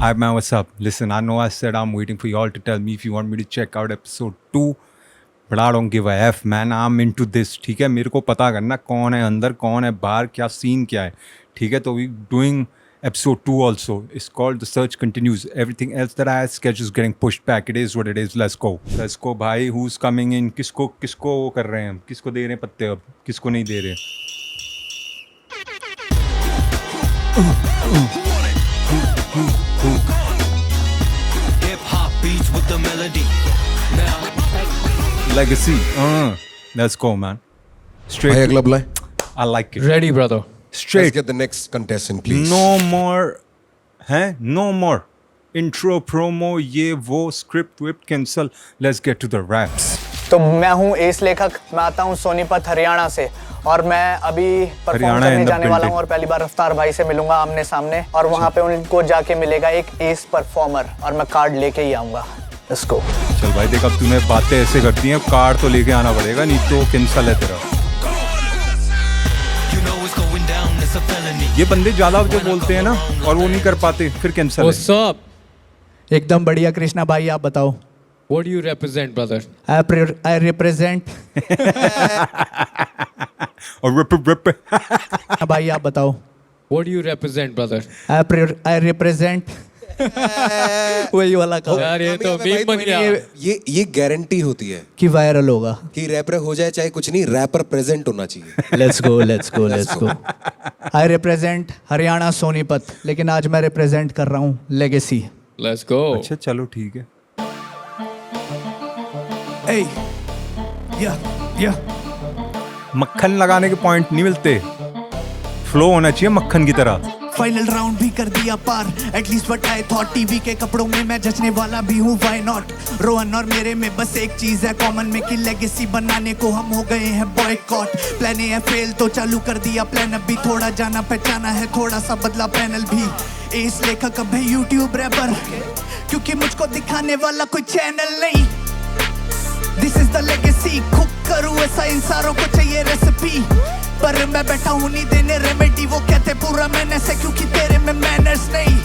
Hi man, what's up? Listen, I know I said I'm waiting for y'all to tell me if you want me to check out episode 2, but I don't give a F man, I'm into this. ठीक है, मेरे को पता करना कौन है अंदर, कौन है बाहर, क्या सीन क्या है. ठीक है, तो we doing episode 2 also. It's called The Search Continues. Everything else that I had scheduled is getting pushed back. It is what it is. Let's go. Let's go भाई. Who's coming in? किसको वो कर रहे हैं? किसको दे रहे हैं पत्ते अब? किसको नहीं दे रहे? Hip hop beats with the melody. Now Legacy. Let's go, man. Straight. भाई अगला बुलाए. I like it. Ready, brother. Let's Straight. get the next contestant, please. No more. हैं? No more. Intro, promo, ये वो script whip cancel. Let's get to the raps. तो मैं हूँ S लेखक, मैं आता हूँ सोनीपत हरियाणा से और मैं अभी परफॉर्म हरियाणा करने in the जाने वाला building. हूँ और पहली बार रफ्तार भाई से मिलूंगा आमने सामने और वहाँ पे उनको जाके मिलेगा एक एस परफॉर्मर और मैं कार्ड लेके ही आऊँगा. Let's go. चल भाई देख, अब तूने बातें ऐसे करती हैं, कार्ड तो लेके आना पड़ेगा, नहीं तो कैंसल है तेरा. you know it's going down. It's a felony. ये बंदे ज्यादा जो बोलते हैं ना और वो नहीं कर पाते, फिर कैंसल है. What's up? एकदम बढ़िया कृष्णा भाई, आप बताओ. What do you represent, brother? I represent. और रिप भाई आप बताओ. What do you represent, brother? I represent. वही वाला का यार ये तो भाई, मीम बन गया. ये गारंटी होती है कि वायरल होगा. कि रैपर हो जाए चाहे कुछ नहीं, रैपर प्रेजेंट होना चाहिए. Let's go let's go let's go. I represent Haryana Sonipat, लेकिन आज मैं रिप्रेजेंट कर रहा हूँ लेगेसी. Let's go. अच्छा चलो ठीक है. मक्खन लगाने के पॉइंट नहीं मिलते, फ्लो होना चाहिए मक्खन की तरह. फाइनल राउंड भी कर दिया पार, at least what I thought. TV के कपड़ों में मैं जचने वाला भी हूँ, व्हाई नॉट. रोहन और मेरे में बस एक चीज है कॉमन में कि लेगेसी बनाने को हम हो गए हैं बॉयकॉट. प्लान ए फेल तो चालू कर दिया प्लान अब भी, थोड़ा जाना पहचाना है, थोड़ा सा बदला पैनल भी. एस लेखक अब है यूट्यूब रैपर, क्योंकि मुझको दिखाने वाला कोई चैनल नहीं. This is the legacy, cook करूँ ऐसा इन सारों को चाहिए रेसिपी, पर मैं बैठा हूँ नहीं देने रेमेडी. वो कहते पूरा मैंने से, क्योंकि तेरे में मैनर्स नहीं.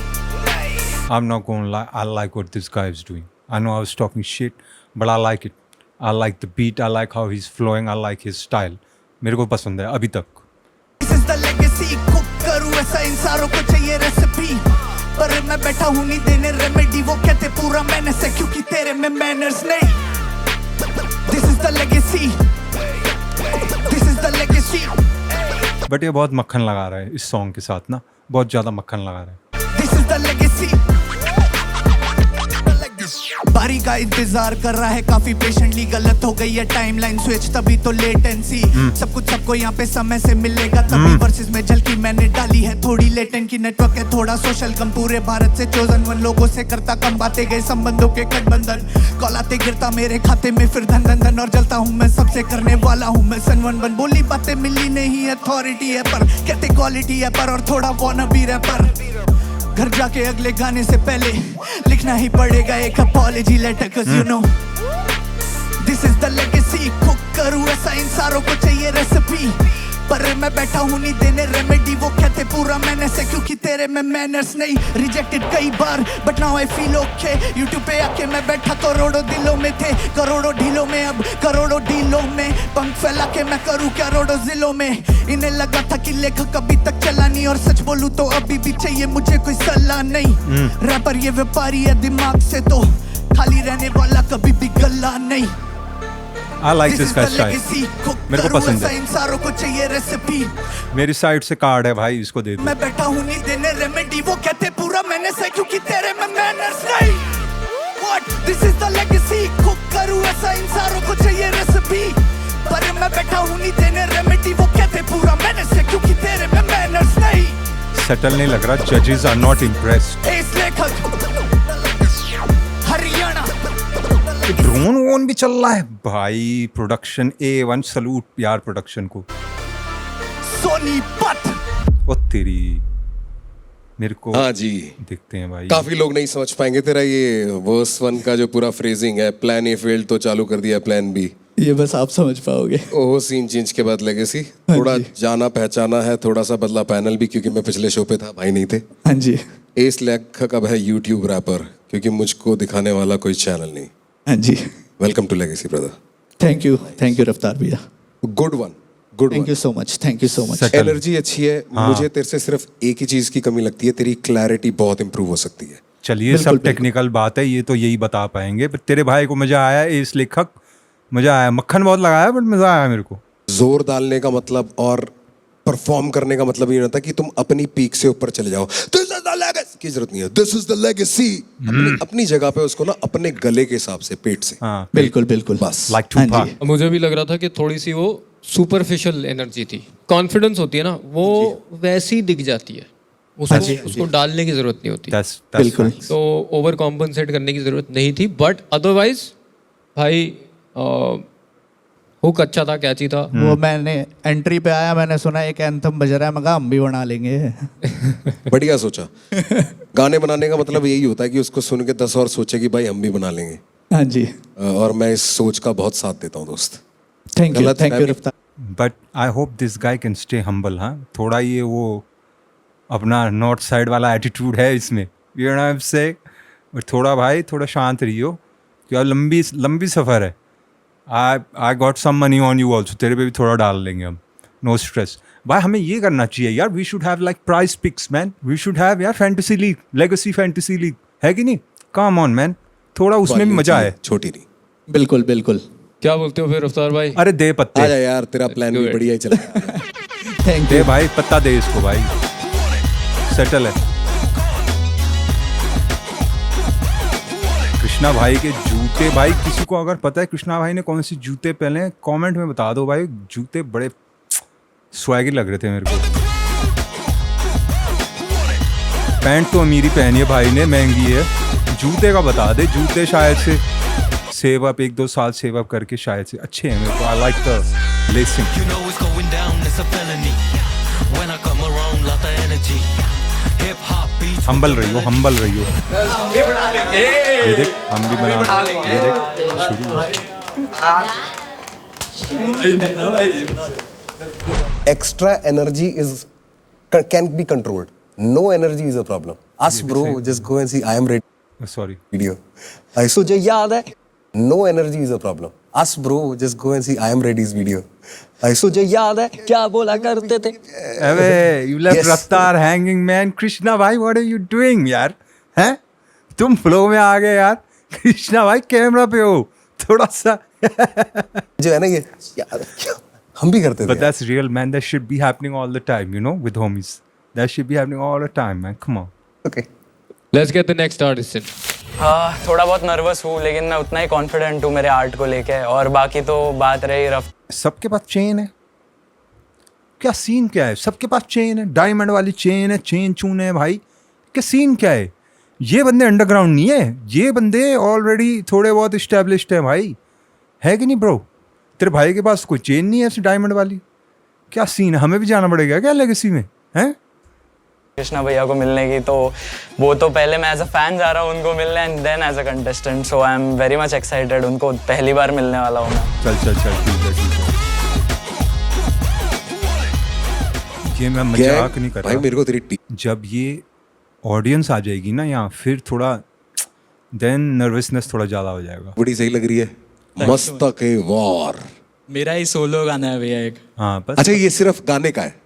I'm not gonna lie, I like what this guy is doing. I know I was talking shit, but I like it. I like the beat, I like how he's flowing, I like his style. मेरे को पसंद है अभी तक. This is the legacy, cook करूँ ऐसा इन सारों को चाहिए रेसिपी, पर मैं बैठा हूँ नहीं देने रेमेडी. वो कहते पूरा मैंने से, क्योंकि तेरे में मैनर्स नहीं. This is the legacy. This is the legacy. But ये बहुत मक्खन लगा रहा है इस सॉन्ग के साथ ना, बहुत ज़्यादा मक्खन लगा रहा है. This is the legacy. बारी का इंतजार कर रहा है काफी पेशेंटली, गलत हो गई है टाइमलाइन स्विच तभी तो लेटेंसी. सब कुछ सबको यहाँ पे समय से मिलेगा तभी. वर्सेस में झलकी मैंने डाली है थोड़ी लेटेंट की, नेटवर्क है थोड़ा सोशल कम, पूरे भारत से चोजन वन लोगों से करता कम, बातें गए संबंधों के गठबंधन. कॉल आते गिरता मेरे खाते में फिर धन धन धन, और जलता हूँ मैं सबसे करने वाला हूँ मैं सन वन वन. बोली बातें मिली नहीं, अथॉरिटी है पर कहते क्वालिटी है पर, और थोड़ा वाना भी रैपर. घर जाके अगले गाने से पहले लिखना ही पड़ेगा एक apology letter, cause you know this is the legacy. Cook करूँ ऐसा इन सारों को चाहिए रेसिपी, पर मैं बैठा हूँ नहीं देने रेमेडी. वो कहते पूरा मैंने से, क्योंकि तेरे में मैनर्स नहीं. रिजेक्टेड कई बार but now I feel okay. YouTube पे आके मैं बैठा करोड़ों दिलों में थे, करोड़ों ढीलों में अब करोड़ों डीलों में. पंख फैला के मैं करूँ क्या रोडों जिलों में. इन्हें लगा था कि लेखक अभी तक चला नहीं, और सच बोलूं तो अभी भी चाहिए मुझे कोई सलाह नहीं. रैपर ये व्यापारी है दिमाग से, तो खाली रहने वाला कभी भी गला नहीं. I like this guy's style. मेरे को पसंद है. इन सारों को चाहिए रेसिपी, मेरी साइड से कार्ड है भाई, इसको दे दो. मैं बैठा हूँ नहीं देने रेमेडी. वो कहते पूरा मैंने से, क्योंकि तेरे में मैनर्स नहीं. What? This is the legacy. Cook करूँ ऐसा इन सारों को चाहिए रेसिपी, पर मैं बैठा हूँ नहीं देने रेमेडी. वो कहते पूरा मैंने से, क्योंकि तेरे में मैनर्स नहीं. सेटल नहीं लग रहा, जजेस आर नॉट इम्प्रेस्ड. एस लेखक हरियाणा. ड्रोन वोन भी चल रहा है भाई. प्रोडक्शन A1 सलूट यार प्रोडक्शन को. सोनीपत. ओ तेरी, मेरे को हाँ जी, देखते हैं भाई. काफी लोग नहीं समझ पाएंगे तेरा ये वर्स 1 का जो पूरा फ्रेजिंग है. प्लान ए फेल्ड तो चालू कर दिया प्लान बी. ये बस आप समझ पाओगे। ओहो सीन चेंज के बाद लेगेसी थोड़ा जाना पहचाना है, थोड़ा सा बदला पैनल भी, क्योंकि मैं पिछले शो पे था, भाई नहीं थे। हाँ जी। एस लेखक अब है यूट्यूब रैपर, क्योंकि मुझको दिखाने वाला कोई चैनल नहीं। हाँ जी। Welcome to legacy brother. Thank you Raftaar भैया। Good one, good thank one. You so much, thank you so much. Settle. Energy अच्छी है। मुझे तेरे से सिर्फ एक ही चीज की कमी लगती है, तेरी क्लैरिटी बहुत इंप्रूव हो सकती है। चलिए बिल्कुल, सब बिल्कुल। टेक्निकल बात है, ये तो यही बता पाएंगे। पर तेरे भाई को मजा आया, इस लेखक मजा आया, मक्खन बहुत लगाया बट मजा आया मेरे को। जोर डालने का मतलब और परफॉर्म करने का मतलब ये नहीं होता कि तुम अपनी पीक से ऊपर चले जाओ। दिस इज द लेगेसी की जरूरत नहीं है, दिस इज द लेगेसी। अपनी जगह पे उसको ना अपने गले के हिसाब से, पेट से, हाँ, बिल्कुल बिल्कुल। बस। लाइक हाँ टू जी। मुझे भी लग रहा था कि थोड़ी सी वो सुपरफिशियल एनर्जी थी। कॉन्फिडेंस होती है ना, वो वैसी दिख जाती है, उसको डालने की जरूरत नहीं होती। बिल्कुल। तो ओवर कॉम्पनसेट करने की जरूरत नहीं थी, बट अदरवाइज भाई हुक अच्छा था, कैची था। वो मैंने एंट्री पे आया, मैंने सुना एक एंथम बज रहा है, मैं कहा हम भी बना लेंगे। बढ़िया सोचा। गाने बनाने का मतलब यही होता है कि उसको सुन के 10 और सोचे कि भाई हम भी बना लेंगे। हाँ जी। और मैं इस सोच का बहुत साथ देता हूँ दोस्त। थैंक यू गलत फहमी- रफ्तार। But I hope this guy can stay humble. हाँ, थोड़ा ये वो अपना नॉर्थ साइड वाला एटीट्यूड है इसमें, यू नो से। और थोड़ा भाई थोड़ा शांत रहियो, क्या लंबी सफ़र है। I got some money on you also, तेरे पे भी थोड़ा डाल लेंगे हम, नो स्ट्रेस। भाई हमें ये करना चाहिए यार, we should have like prize picks man, we should have यार fantasy league, legacy fantasy league, है कि नहीं? कम ऑन मैन, थोड़ा उसमें भी मजा है। छोटी नहीं। बिल्कुल बिल्कुल। क्या बोलते हो फिर रफ्तार भाई? अरे दे आ पत्ते, जा यार, तेरा प्लान भी बढ़िया ही चला। Thank they you. भाई पत्ता दे इसको भाई, सेटल है। कृष्णा भाई के जूते, भाई किसी को अगर पता है कृष्णा भाई ने कौन से जूते पहने हैं कमेंट में बता दो भाई। जूते बड़े स्वैगी लग रहे थे मेरे को। पैंट तो अमीरी पहनी है भाई ने, महंगी है। जूते का बता दे, जूते शायद से सेव अप 1-2 साल सेव अप करके शायद से अच्छे हैं मेरे को। I like the lacing. You know it's going down, it's a felony. When I come around, lot of energy. Hip hop beats. Humble रही हो, हम्बल रही हो। ये देख हम भी बना, ये देख शुरू। Extra energy can be controlled. No energy is a problem. Us bro, just go and see I am ready sorry, video. तुझे याद है? No energy is a problem. Us bro, just go and see I am ready's video. तुझे याद है क्या बोला करते थे? अबे यू लेफ्ट Yes. रफ्तार हैंगिंग मैन। कृष्णा भाई व्हाट आर यू डूइंग यार? हैं तुम फ्लो में आ गए यार। कृष्णा भाई कैमरा पे हो थोड़ा सा। जो है ना ये यार, हम भी करते थे। But that's real man, that should be happening all the time, you know, with homies. That should be happening all the time man, come on. Okay. Let's get the next artist in. हाँ, थोड़ा बहुत nervous हूँ, लेकिन मैं उतना ही confident हूँ मेरे art को लेके। और बाकी तो बात रही रफ। सबके पास चेन है, क्या सीन क्या है? सबके पास चेन है, डायमंड वाली चेन है, चेन चून है भाई, क्या सीन क्या है? ये बंदे अंडरग्राउंड नहीं है, ये बंदे ऑलरेडी थोड़े बहुत इस्टेब्लिश्ड है भाई, है कि नहीं ब्रो? तेरे भाई के पास कोई चेन नहीं है ऐसी डायमंड वाली, क्या सीन है? हमें भी जाना पड़ेगा क्या लेगेसी में? हैं कृष्णा भैया को मिलने की, तो वो तो पहले मैं एज अ फैन जा रहा हूँ उनको मिलने, and then as a contestant. So I am very much excited, उनको पहली बार मिलने वाला हूँ मैं। चल ठीक है ठीक है। ये मैं मजाक नहीं कर भाई रहा। मेरे को तेरी जब ये ऑडियंस आ जाएगी ना यहाँ, फिर थोड़ा देन नर्वसनेस थोड़ा ज़्यादा हो जाएगा। बड़ी सही लग रही है। मस्तक ए वार। मेरा ही सोलो गाना है भैया एक। हाँ बस अच्छा ये सिर्फ गाने का है?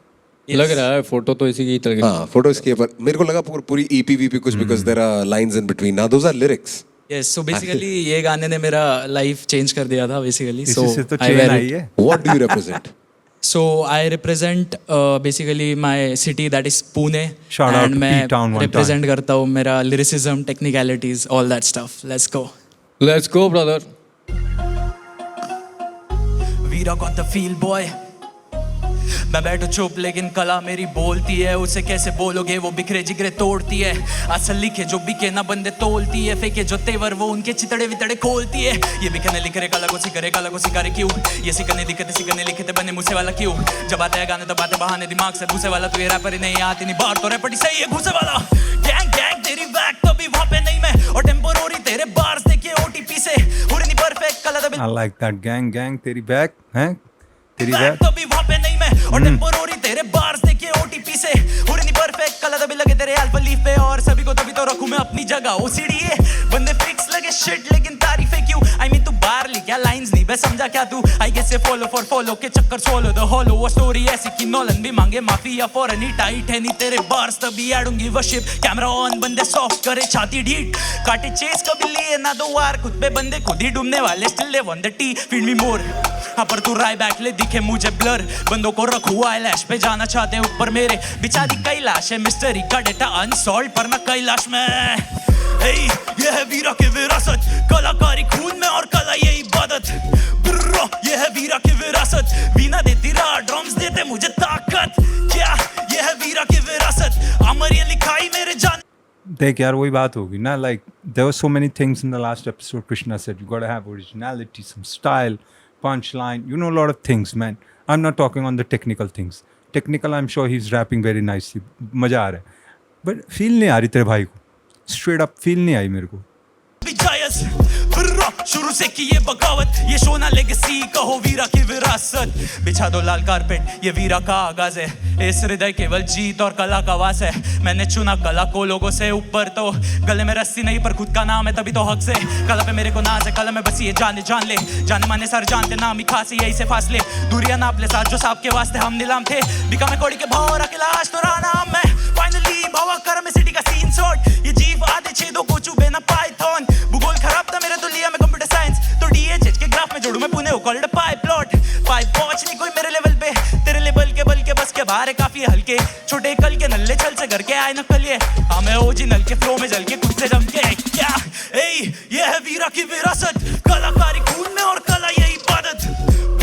लग रहा है फोटो तो इसी की तरह। हाँ फोटो इसके ऊपर मेरे को लगा पूरी ईपी वीपी कुछ, because there are lines in between. Now those are lyrics. Yes, so basically ये गाने ने मेरा लाइफ चेंज कर दिया था बेसिकली। इसी से तो चेन आई है। What do you represent? So I represent basically my city that is Pune, Shout out and to मैं P-Town one रिप्रेजेंट करता हूँ मेरा lyricism, technicalities, all that stuff. Let's go. Let's go brother. Veera got the feel boy. मैं बैठो चुप लेकिन कला मेरी बोलती है, उसे कैसे बोलोगे वो बिखरे जिगरे तोड़ती है। असल लिखे जो बिके ना बंदे तोलती है, फेंके जो तेवर वो उनके चितड़े वितड़े खोलती है। ये बिकने लिख रहे काला को सिकारे क्यों, ये सिकने दिक्कते सिकने लिखे थे बने मुझसे वाला क्यों। जब आते हैं गाने तो बातें बहाने दिमाग से भूसे वाला, तो ये रैपर ही नहीं आती नहीं बाहर तो रैपटी सही है घुसे वाला। गैंग गैंग तेरी बैक तो भी वहाँ पे नहीं मैं, और टेम्पोररी तेरे बार्स देखिए ओटीपी से। उड़नी परफेक्ट कला तो आई लाइक दैट गैंग गैंग तेरी बैक हैं तेरी बैक तो भी वहाँ पे नहीं मैं और टेम्पोररी तेरे बार्स देखे ओटीपी से हो नहीं परफेक्ट कल तभी लगे तेरे अल्फा लीफ पे और सभी को तभी तो रखूं मैं अपनी जगह ओसीडी बंदे फिक्स लगे शिट लेकिन तारीफें क्यों आई मीन तू बाहर ली क्या लाइंस नहीं बे समझा क्या तू आई गेस से फॉलो फॉर फॉलो के चक्कर सोलो द हॉलो वो स्टोरी ऐसी कि नॉलन भी मांगे माफी या फॉर एनी टाइट है नहीं तेरे बार्स तभी I don't give a shit camera on बंदे सॉफ्ट करे छाती ढीठ काटे चेस कभी लिए ना दो वार खुद पे बंदे खुद ही डूबने वाले still they one the tea feed me more हाँ पर तू राय बैक ले दिखे मुझे ब्लर बंदों को रखू आईलैश पे जाना चाहते ऊपर मेरे बिचारी कैलाश है मिस्टरी का डेटा अनसॉल्व पर ना कैलाश में ये है वीरा की विरासत कलाकारी खून में और कला ये इबादत ब्रो ये है वीरा की विरासत वीणा देती रहा ड्रम्स देते मुझे ताकत क्या ये है वीरा की विरासत अमर ये लिखाई मेरे जान देख यार वही बात होगी ना like there were so many things in the last episode Krishna said you gotta have originality some style punchline you know a lot of things man I'm not talking on the technical things technical I'm sure he's rapping very nicely मजा आ रहा है but feel नहीं आ रही तेरे भाई को straight up feel नहीं आई मेरे को विजायस शुरू से की ये बगावत ये शोना लेगेसी कहो वीरा की विरासत बिछा दो लाल कारपेट ये वीरा का आगाज है इस हृदय केवल जीत और कला का वास है मैंने चुना कला को लोगों से ऊपर तो गले में रस्सी नहीं पर खुद का नाम है तभी तो हक से कला पे मेरे को नाज है कला में बसी है जान ले जाने माने सर जानते नाम ही खासी यही से फासले दूरियां नाप ले साथ जो साहब के वास्ते हम नीलाम थे बिका में कौड़ी के भाव रखला आज तो रहा नाम मैं फाइनली भावा कर में सिटी का सीन शॉट ये जीव आधे छेदों को चुभे ना पाइथन भूगोल खराब था मेरे तो लिया मैं कंप्यूटर साइंस तो डीएचएच के ग्राफ में जोड़ू मैं Pune called pipe plot pipe पहुंच नहीं कोई मेरे लेवल पे तेरे लेवल के बल के बस के बाहर है काफी हल्के छोटे कल के नल्ले छल से घर के आए नकल ये हमें ओरिजिनल के फ्लो में जल के खुद से जम के क्या ये है वीरा की विरासत कलाकारी खून में और कला ये इबादत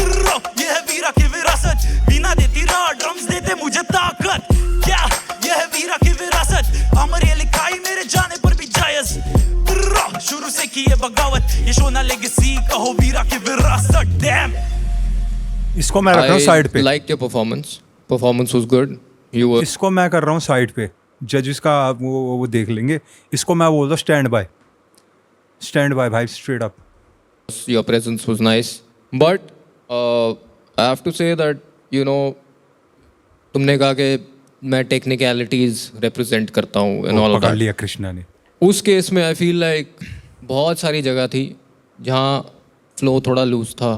ब्रो ये है वीरा की विरासत वीणा देती रहा ड्रम्स देते मुझे ताकत क्या ये है वीरा की विरासत अमर ये लिखाई मेरे जाने पर भी जायज शुरू से की ये बगावत ये शोना लेगेसी कहो वीरा की विरासत डैम इसको मैं रख रहा हूँ साइड पे like your performance was good you were इसको मैं कर रहा हूँ साइड पे जजेस का वो देख लेंगे इसको मैं बोल रहा हूँ स्टैंड बाय भाई straight up your presence was nice but I have to say that you know तुमने कहा कि मैं टेक्निकलिटीज रिप्रेजेंट करता हूँ and all of पकड़ that लिया कृष्णा ने उस केस में आई फील लाइक बहुत सारी जगह थी जहाँ फ्लो थोड़ा लूज था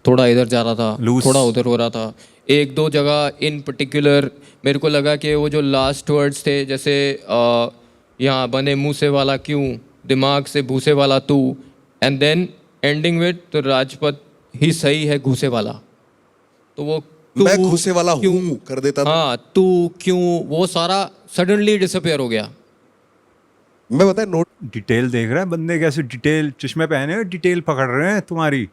थोड़ा इधर जा रहा था Loose. थोड़ा उधर हो रहा था एक दो जगह इन पर्टिकुलर मेरे को लगा कि वो जो लास्ट वर्ड्स थे जैसे यहाँ बने मुँह से वाला क्यों दिमाग से भूसे वाला तू एंड देन एंडिंग विद तो राजपथ ही सही है घूसे वाला तो वो मैं घुसे वाला हूँ कर देता था हाँ तू क्यों वो सारा सडनली डिसअपियर हो गया मैं बताया नोट डिटेल देख रहे हैं बंदे कैसे डिटेल चश्मे पहने हुए डिटेल पकड़ रहे हैं तुम्हारी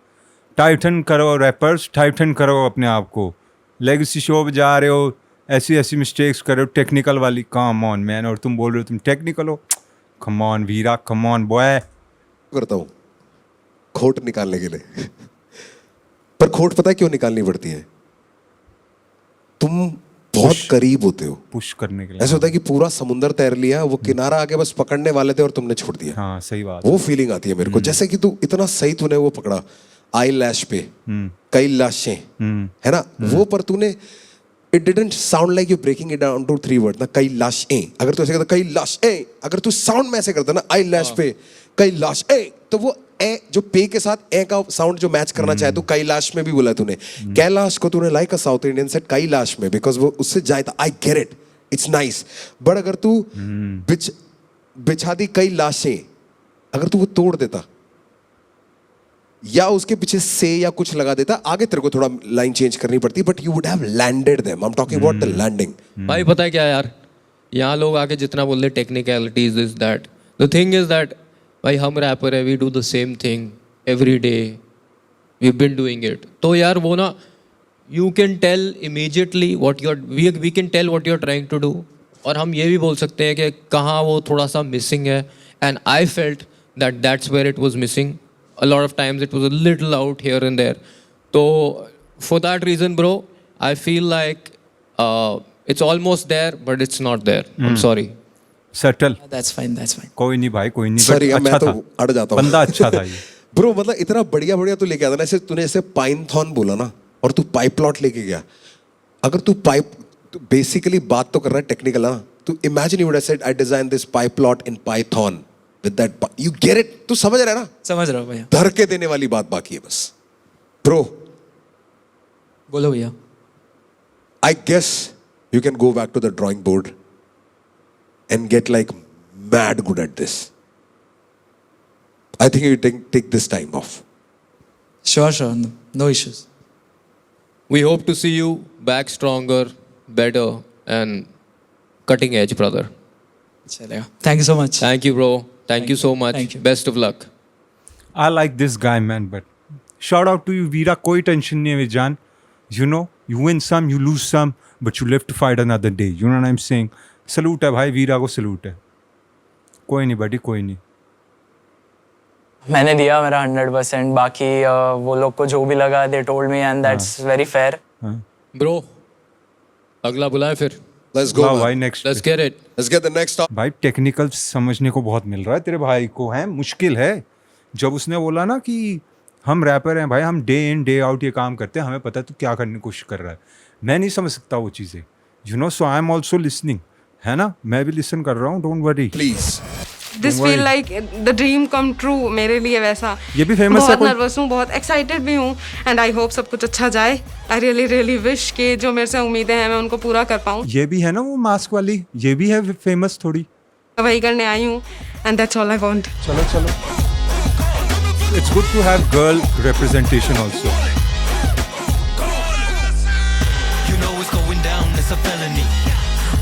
टाइटन करो रैपर्स टाइटन करो अपने आप को लेगेसी शो पे जा रहे हो ऐसी ऐसी मिस्टेक्स कर रहे हो टेक्निकल वाली कम ऑन मैन और तुम बोल रहे हो तुम टेक्निकल हो come on Veera come on boy करता हूँ खोट निकालने के लिए पर खोट पता है क्यों निकालनी पड़ती है तुम बहुत करीब होते हो पुश करने के लिए ऐसा होता है कि पूरा समुंदर तैर लिया वो किनारा आके बस पकड़ने वाले थे और तुमने छोड़ दिया हाँ सही बात वो फीलिंग आती है मेरे को जैसे कि तू इतना सही तूने वो पकड़ा आई लैश पे कई लाशें है ना वो पर तूने it didn't sound like you breaking it down to 3 word ना कई लाशें अगर तू ऐसे करता कई लाशें अगर तू साउंड में ऐसे करता ना आई लैश पे कई लाशें तो वो ए जो पे के साथ ए का साउंड जो मैच करना चाहे तो कैलाश में भी बोला तूने कैलाश को तूने लाइक अ साउथ इंडियन सेट कैलाश में बिकॉज वो उससे जाए था I get it it's nice but अगर तू बिछा दी कई लाशें अगर तू वो तोड़ देता या उसके पीछे से या कुछ लगा देता आगे तेरे को थोड़ा लाइन चेंज करनी पड़ती but you would have landed them I am talking about the landing भाई पता है क्या यार यहाँ लोग आके जितना बोल रहे technicalities is that the thing is that भाई हम रैपर है we do the same thing every day we been doing it तो यार वो ना you can tell immediately what you're we can tell what you are trying to do और हम ये भी बोल सकते हैं कि कहाँ वो थोड़ा सा मिसिंग है and I felt that's where it was missing a lot of times it was a little out here and there so for that reason bro I feel like it's almost there but it's not there I'm sorry settle That's fine. कोई नहीं भाई कोई नहीं Sorry, but मैं अच्छा तो था अड़ जाता हूँ बंदा अच्छा था ये ब्रो मतलब इतना बढ़िया बढ़िया तू लेके आता ना, ऐसे तूने जैसे पाइनथॉन बोला ना, और तू पाइप प्लॉट लेके गया. अगर तू बेसिकली बात तो कर रहा है टेक्निकल ना, तू imagine you would have said I design this pipe plot in Python with that, you get it. तू समझ रहा है ना? समझ रहा हूँ भैया. धर के देने वाली बात बाकी है बस. ब्रो बोलो भैया. I guess you can go back to the drawing board and get like mad good at this. I think you take this time off. Sure. No issues. We hope to see you back stronger, better, and cutting edge, brother. चलेगा. Thank you so much. Thank you, bro. Thank you so much. Thank you. Best of luck. I like this guy, man. But shout out to you, Veera. कोई tension नहीं है विजान. You know, you win some, you lose some, but you live to fight another day. You know what I'm saying? Salute है भाई, वीरा को salute है. कोई नहीं buddy, कोई नहीं. मैंने दिया मेरा 100%. बाकी वो लोग को जो भी लगा they told me and that's very fair. Bro, अगला बुलाए फिर. Let's go. वाह man. भाई next. Let's get it. Let's get the next top. भाई टेक्निकल समझने को बहुत मिल रहा है तेरे भाई को, है मुश्किल है. जब उसने बोला ना कि हम रैपर हैं भाई, हम डे इन डे आउट ये काम करते हैं, हमें पता है तू क्या करने की कोशिश कर रहा है. मैं नहीं समझ सकता वो चीज़ें, you know, so I am also listening, है ना, मैं भी लिसन कर रहा हूँ, don't worry. Please. This feel like the dream come true मेरे लिए. वैसा ये भी famous है बहुत कोई? नर्वस हूँ, बहुत एक्साइटेड भी हूँ, एंड आई होप सब कुछ अच्छा जाए. आई रियली विश कि जो मेरे से उम्मीदें हैं मैं उनको पूरा कर पाऊँ. ये भी है ना वो मास्क वाली, ये भी है फेमस थोड़ी. वही करने आई हूँ, and that's all I want. चलो it's good to have girl representation also. You know it's going down, it's a felony.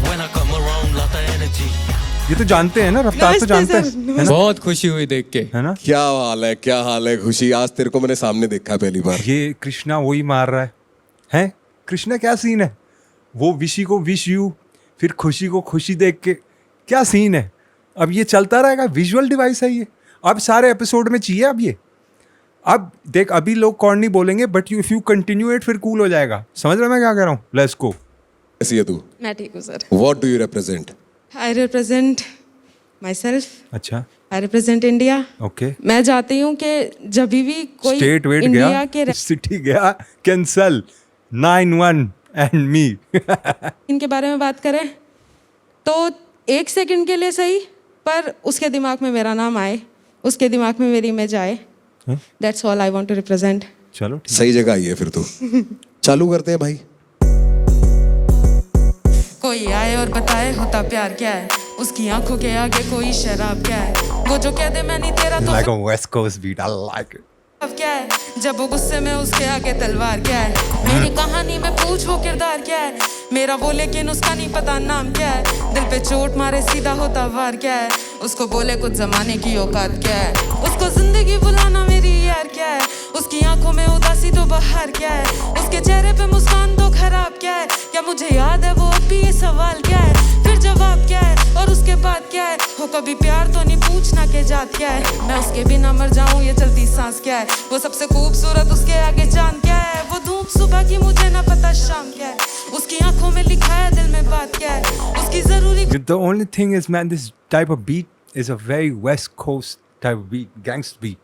When I come around, lot of energy. ये तो जानते हैं ना, रफ्तार तो जानते हैं, है ना, बहुत खुशी हुई देख के. है ना. क्या हाल है खुशी. आज तेरे को मैंने सामने देखा पहली बार. ये कृष्णा वही मार रहा है, हैं? कृष्णा क्या सीन है? वो विशी को विश यू, फिर खुशी को खुशी देख के, क्या सीन है? अब ये चलता रहेगा, विजुअल डिवाइस है ये. अब सारे एपिसोड में चाहिए अब ये. अब देख, अभी लोग कॉर्नी बोलेंगे, but if you continue it फिर कूल हो जाएगा. समझ रहे मैं क्या कह रहा हूँ? Let's go. कैसी है तू? मैं ठीक हूँ sir. What do you represent? I represent my self. अच्छा, आई रिप्रेजेंट इंडिया. ओके. मैं चाहती हूँ कि जब भी कोई स्टेट वेट इंडिया गया, के सिटी गया, कैंसल 9-1 एंड मी. इनके बारे में बात करें तो 1 सेकंड के लिए सही, पर उसके दिमाग में मेरा नाम आए, उसके दिमाग में मेरी इमेज आए. That's all I want to represent. चलो ठीक. सही जगह आई है फिर तो. चालू करते हैं भाई. कोई आए और बताए होता प्यार क्या है, उसकी आंखों के आगे कोई शराब क्या है, वो जो कह दे मैं नहीं तेरा तो Like a West Coast beat, I like it. अब क्या है, जब वो गुस्से में उसके आगे तलवार क्या है, मेरी कहानी में पूछ वो किरदार क्या है, मेरा वो लेकिन उसका नहीं पता नाम क्या है, दिल पे चोट मारे सीधा होता वार क्या है, उसको बोले कुछ जमाने की औकात क्या है, उसको जिंदगी बुलाना मेरी यार क्या है, उसकी आंखों में उदासी तो बहार क्या है, उसके चेहरे पे मुस्कान तो खराब क्या है, क्या मुझे याद है वो अब भी ये सवाल क्या है, फिर जवाब क्या है और उसके बाद क्या है, हो कभी प्यार तो नहीं पूछना के जात क्या है, मैं उसके बिना मर जाऊं ये चलती सांस क्या है, वो सबसे खूबसूरत उसके आगे चांद क्या है, वो धूप सुबह की मुझे ना पता शाम क्या है, उसकी आंखों में लिखा है दिल में बात क्या है, उसकी जरूरी. The only thing is, man, this type of beat is a very West Coast type of beat, gangster beat.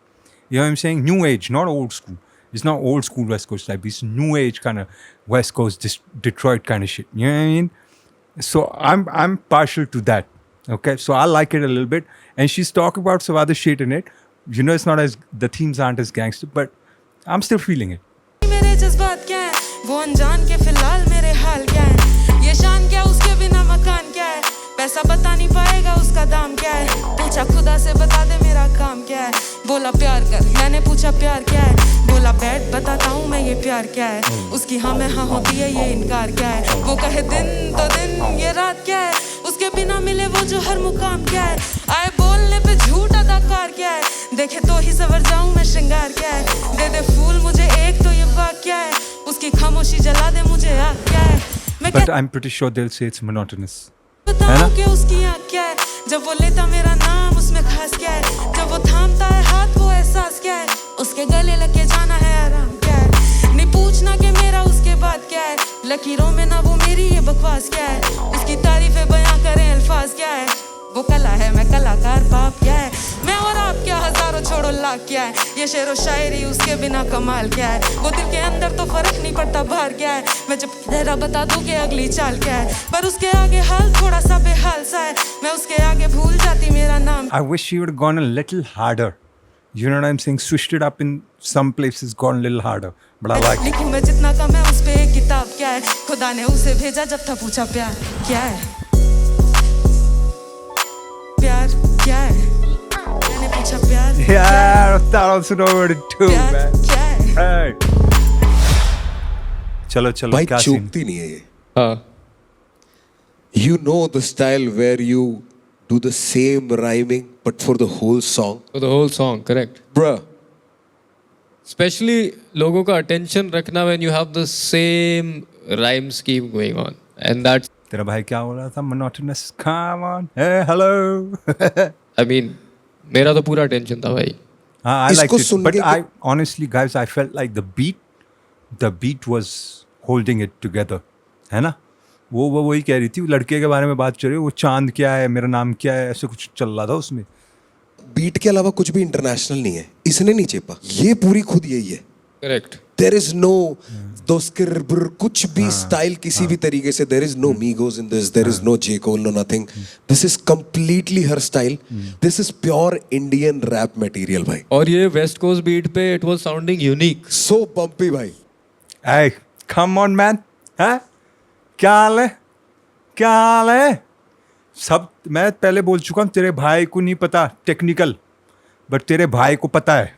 You know what I'm saying? New age, not old school. It's not old school West Coast type. It's new age kind of West Coast, Detroit kind of shit. You know what I mean? So I'm partial to that. Okay, so I like it a little bit. And she's talking about some other shit in it. You know, it's not as, the themes aren't as gangster, but I'm still feeling it. मेरे जज्बात क्या है, वो अनजान के फिलहाल मेरे हाल क्या है, ये शान क्या उसके बिना मकान क्या है, पैसा बता नहीं पाएगा उसका दाम क्या है, पूछा खुदा से बता दे मेरा काम क्या है, बोला प्यार कर, मैंने पूछा प्यार क्या है, बोला बैठ बताता हूँ मैं ये प्यार क्या है, उसकी हाँ में हाँ होती है ये इनकार क्या है, वो कहे दिन तो दिन ये रात क्या है, उसके बिना मिले वो जो हर मुकाम क्या है, आए बोलने पे झूठ अदाकार क्या है, देखे तो ही सवर जाऊं मैं श्रृंगार क्या है, दे दे फूल मुझे एक तो ये बात क्या है, उसकी खामोशी जला दे मुझे आग क्या है, मैं But I'm pretty sure they'll say it's monotonous. बताऊं कि उसकी आँख क्या है, जब वो लेता मेरा नाम उसमें खास क्या है, जब वो थामता है हाथ वो एहसास क्या है, उसके गले लगे जाना है आराम क्या है, नहीं पूछना कि मेरा उसके बाद क्या है, लकीरों में ना वो मेरी ये बकवास क्या है, उसकी तारीफें बयां करें अल्फाज क्या है, वो कला है मैं कलाकार बाप क्या है, मैं और आप क्या हजारों छोड़ो मजाक क्या है, ये शेर व शायरी उसके बिना कमाल क्या है। वो दिल के अंदर तो फर्क नहीं पड़ता बाहर क्या है, मैं जब जरा बता दूं कि अगली चाल क्या है, पर उसके आगे हाल थोड़ा सा बेहाल सा है, मैं उसके आगे भूल जाती मेरा नाम। I wish you would have gone a little harder. You know what I'm saying? Switched it up in some places, gone a little harder. But I like it. लिखूं मैं जितना कम है उस पे एक किताब क्या है, खुदा ने उसे भेजा जब था पूछा प्यार क्या है, प्यार क्या है, मैंने पूछा प्यार Yeah, that also know what to do, प्यार man. क्या है। Hey. चलो चलो भाई क्या सीन? चूकती नहीं है ये. हाँ You know the style where you do the same rhyming but for the whole song. तो the whole song correct. Bruh, especially लोगों का अटेंशन रखना when you have the same rhyme scheme going on and that's तेरा भाई क्या हो रहा था? Monotonous. Come on. Hey, hello. I mean मेरा तो पूरा अटेंशन था भाई. I liked इसको it. सुन But के- I honestly, guys, I felt like the beat was holding it together. है ना? वो वही कह रही थी, वो लड़के के बारे में बात चल रही है, वो चांद क्या है, मेरा नाम क्या है, ऐसे कुछ चल रहा था उसमें. बीट के अलावा कुछ भी इंटरनेशनल नहीं है. इसने नहीं चेपा. ये पूरी खुद यही है. करेक्ट. There is no दोस्किर कुछ भी स्टाइल किसी भी तरीके से. There is no Migos in this. There is no J Cole, no nothing. This is completely her style. This is pure Indian rap material, भाई. और ये वेस्ट कोस्ट बीट पे it was sounding unique. So bumpy, भाई. Hey, come on, man. हैं? क्या हाल है? क्या हाल है? सब मैं पहले बोल चुका हूँ, तेरे भाई को नहीं पता टेक्निकल, बट तेरे भाई को पता है.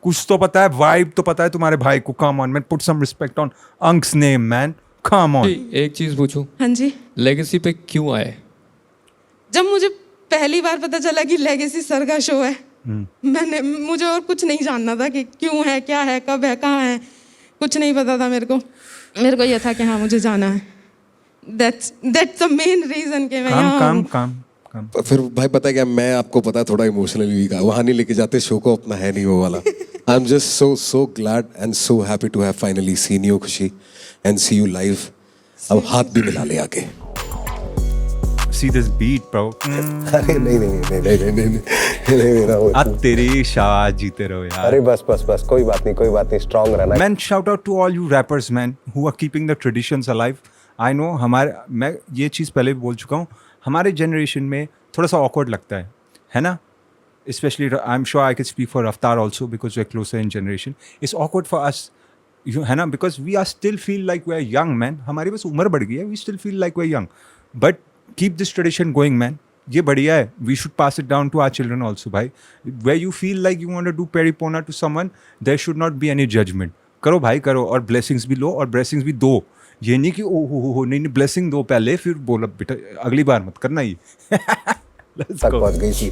कुछ तो पता है, वाइब तो पता है तुम्हारे भाई को. Come on man, put some respect on unc's name man. Come on. एक चीज पूछूं, हाँ जी, लेगेसी पे क्यों आए? जब मुझे पहली बार पता चला कि लेगेसी सर का शो है, मुझे और कुछ नहीं जानना था कि क्यों है, क्या है, कब है, कहाँ है, कुछ नहीं पता था मेरे को ये था कि हाँ मुझे जाना है. That's the main reason कि मैं यहाँ काम. फिर भाई पता है क्या, मैं आपको पता है थोड़ा इमोशनली वीक है. वहाँ नहीं लेके जाते शो को अपना, है नहीं वो वाला. I am just so glad and so happy to have finally seen you, खुशी, and see you live. अब हाथ भी मिला ले आके. See this beat, bro. अरे नहीं मेरा वो. आ तेरी शाबाश, जीते रहो यार. अरे बस कोई बात नहीं, स्ट्रांग रहना. Man, shout out to all you rappers, man, who are keeping the traditions alive. I know मैं ये चीज़ पहले भी बोल चुका हूँ, हमारे जनरेशन में थोड़ा सा awkward लगता है ना? Especially, I'm sure I can speak for Raftaar also because we're closer in generation. It's awkward for us, है ना? Because we are still feel like we're young, man. हमारी बस उम्र बढ़ गई है. We still feel like we're young. But keep this tradition going, man. ये बढ़िया है. We should pass it down to our children also, भाई. Where you feel like you want to do peripona to someone, there should not be any judgment. करो भाई करो, और blessings भी लो और blessings भी दो. ये नहीं कि ओ हो नहीं ब्लेसिंग दो पहले फिर बोलो बेटा अगली बार मत करना ये. तक पहुंच गई थी,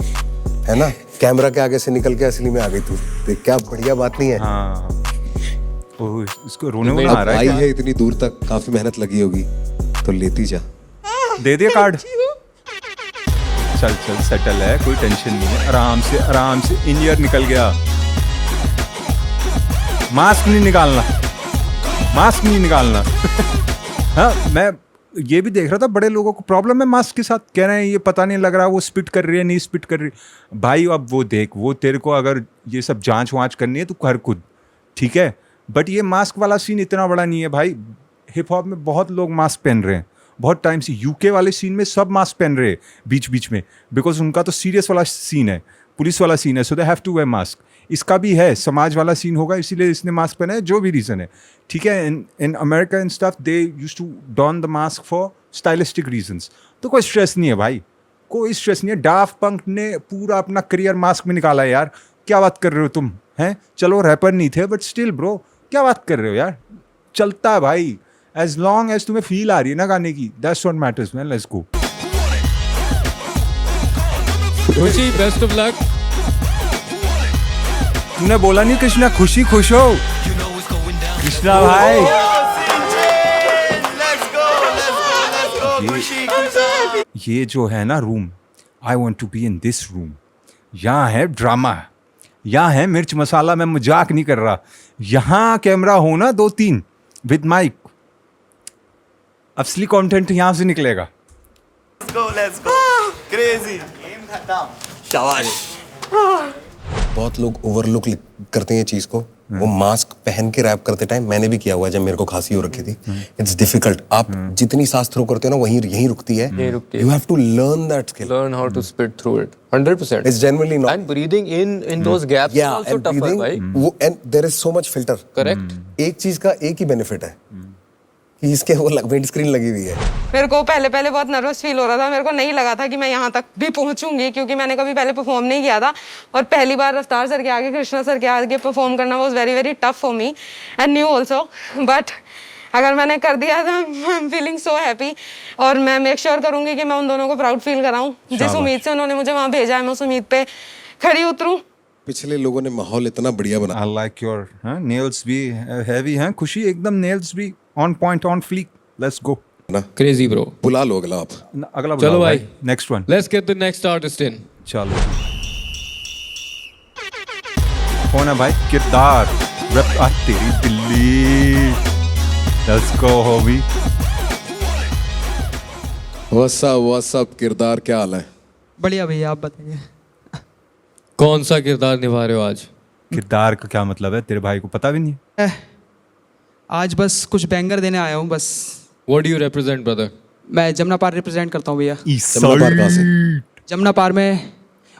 है ना? कैमरा के आगे से निकल के असली में आ गई तू. देख क्या बढ़िया बात नहीं है. हाँ. ओह, इसको रोने वाला आ रहा आई है है इतनी दूर तक, काफी मेहनत लगी होगी, तो लेती जा. दे दिया कार्ड. चल सेटल है, कोई टेंशन नहीं है. आराम से इन ईयर निकल गया. मास्क नहीं निकालना. हाँ, मैं ये भी देख रहा था, बड़े लोगों को प्रॉब्लम है मास्क के साथ. कह रहे हैं ये पता नहीं लग रहा वो स्पिट कर रही है नहीं स्पिट कर रही. भाई अब वो देख, वो तेरे को अगर ये सब जांच वाँच करनी है तो कर खुद, ठीक है. बट ये मास्क वाला सीन इतना बड़ा नहीं है भाई. हिप हॉप में बहुत लोग मास्क पहन रहे हैं बहुत टाइम से. यूके वाले सीन में सब मास्क पहन रहे हैं बीच में, बिकॉज उनका तो सीरियस वाला सीन है, पुलिस वाला सीन है, so they have to wear mask. इसका भी है, समाज वाला सीन होगा इसीलिए इसने मास्क पहना है, जो भी रीज़न है, ठीक है. In America and stuff they used to don the mask for stylistic reasons. तो कोई स्ट्रेस नहीं है भाई, कोई स्ट्रेस नहीं है. डाफ्ट पंक ने पूरा अपना करियर मास्क में निकाला है यार. क्या बात कर रहे हो तुम, हैं? चलो रैपर नहीं थे बट स्टिल ब्रो, क्या बात कर रहे हो यार. चलता है भाई, एज लॉन्ग एज तुम्हें फील आ रही है ना गाने की, that's what matters man. Let's go. खुशी, बेस्ट ऑफ लक. तूने बोला नहीं कृष्णा खुशी खुश हो. कृष्णा भाई ये जो है ना room, I want to be in this room. यहाँ है ड्रामा, यहाँ है मिर्च मसाला. मैं मजाक नहीं कर रहा. यहाँ कैमरा हो ना 2-3 विद माइक, असली कंटेंट यहाँ से निकलेगा. Let's go. Crazy. Game खत्म. शाबाश. बहुत लोग ओवरलुक करते हैं ये चीज को। वो मास्क पहन के रैप करते टाइम मैंने भी किया हुआ है जब मेरे को खांसी हो रखी थी। It's difficult. आप जितनी सांस थ्रो करते हो ना वहीं यहीं रुकती है। You have to learn that skill. Learn how to spit through it. 100%. It's generally not. And breathing in those gaps is also and tougher, breathing, right? वो and there is so much filter. Correct. एक चीज का एक ही benefit है कि इसके वो wind screen लगी हुई है। मेरे को पहले पहले बहुत नर्वस फील हो रहा था। मेरे को नहीं लगा था कि मैं यहाँ तक भी पहुँचूंगी, क्योंकि मैंने कभी पहले परफॉर्म नहीं किया था और पहली बार रफ्तार सर के आगे, कृष्णा सर के आगे परफॉर्म करना was very very tough for me and new also. But अगर मैंने कर दिया तो I am feeling so happy और मैं मेक श्योर करूंगी कि मैं उन दोनों को प्राउड फील कराऊं। जिस उम्मीद से उन्होंने मुझे वहाँ भेजा है, मैं उस उम्मीद पे खड़ी उतरूं। पिछले लोगों ने माहौल इतना बढ़िया बना। I like your nails भी heavy हैं खुशी, एकदम nails भी on point on fleek. Let's go. ना Crazy, bro. बुला लो अगला आप। अगला चलो बुलाओ भाई। Next one. Let's get the next artist in. चलो कौन है भाई? किरदार रैप आ तेरी बिल्ली। Let's go hobby. What's up किरदार, क्या हाल है? बढ़िया भैया, आप बताइए। कौन सा किरदार निभा रहे हो आज? किरदार का क्या मतलब है? तेरे भाई को पता भी नहीं है? आज बस कुछ बैंगर देने आया हूँ बस। What do you represent, brother? मैं जमुना पार रिप्रेजेंट करता हूँ भैया। जमुना पार कहाँ से? जमुना पार में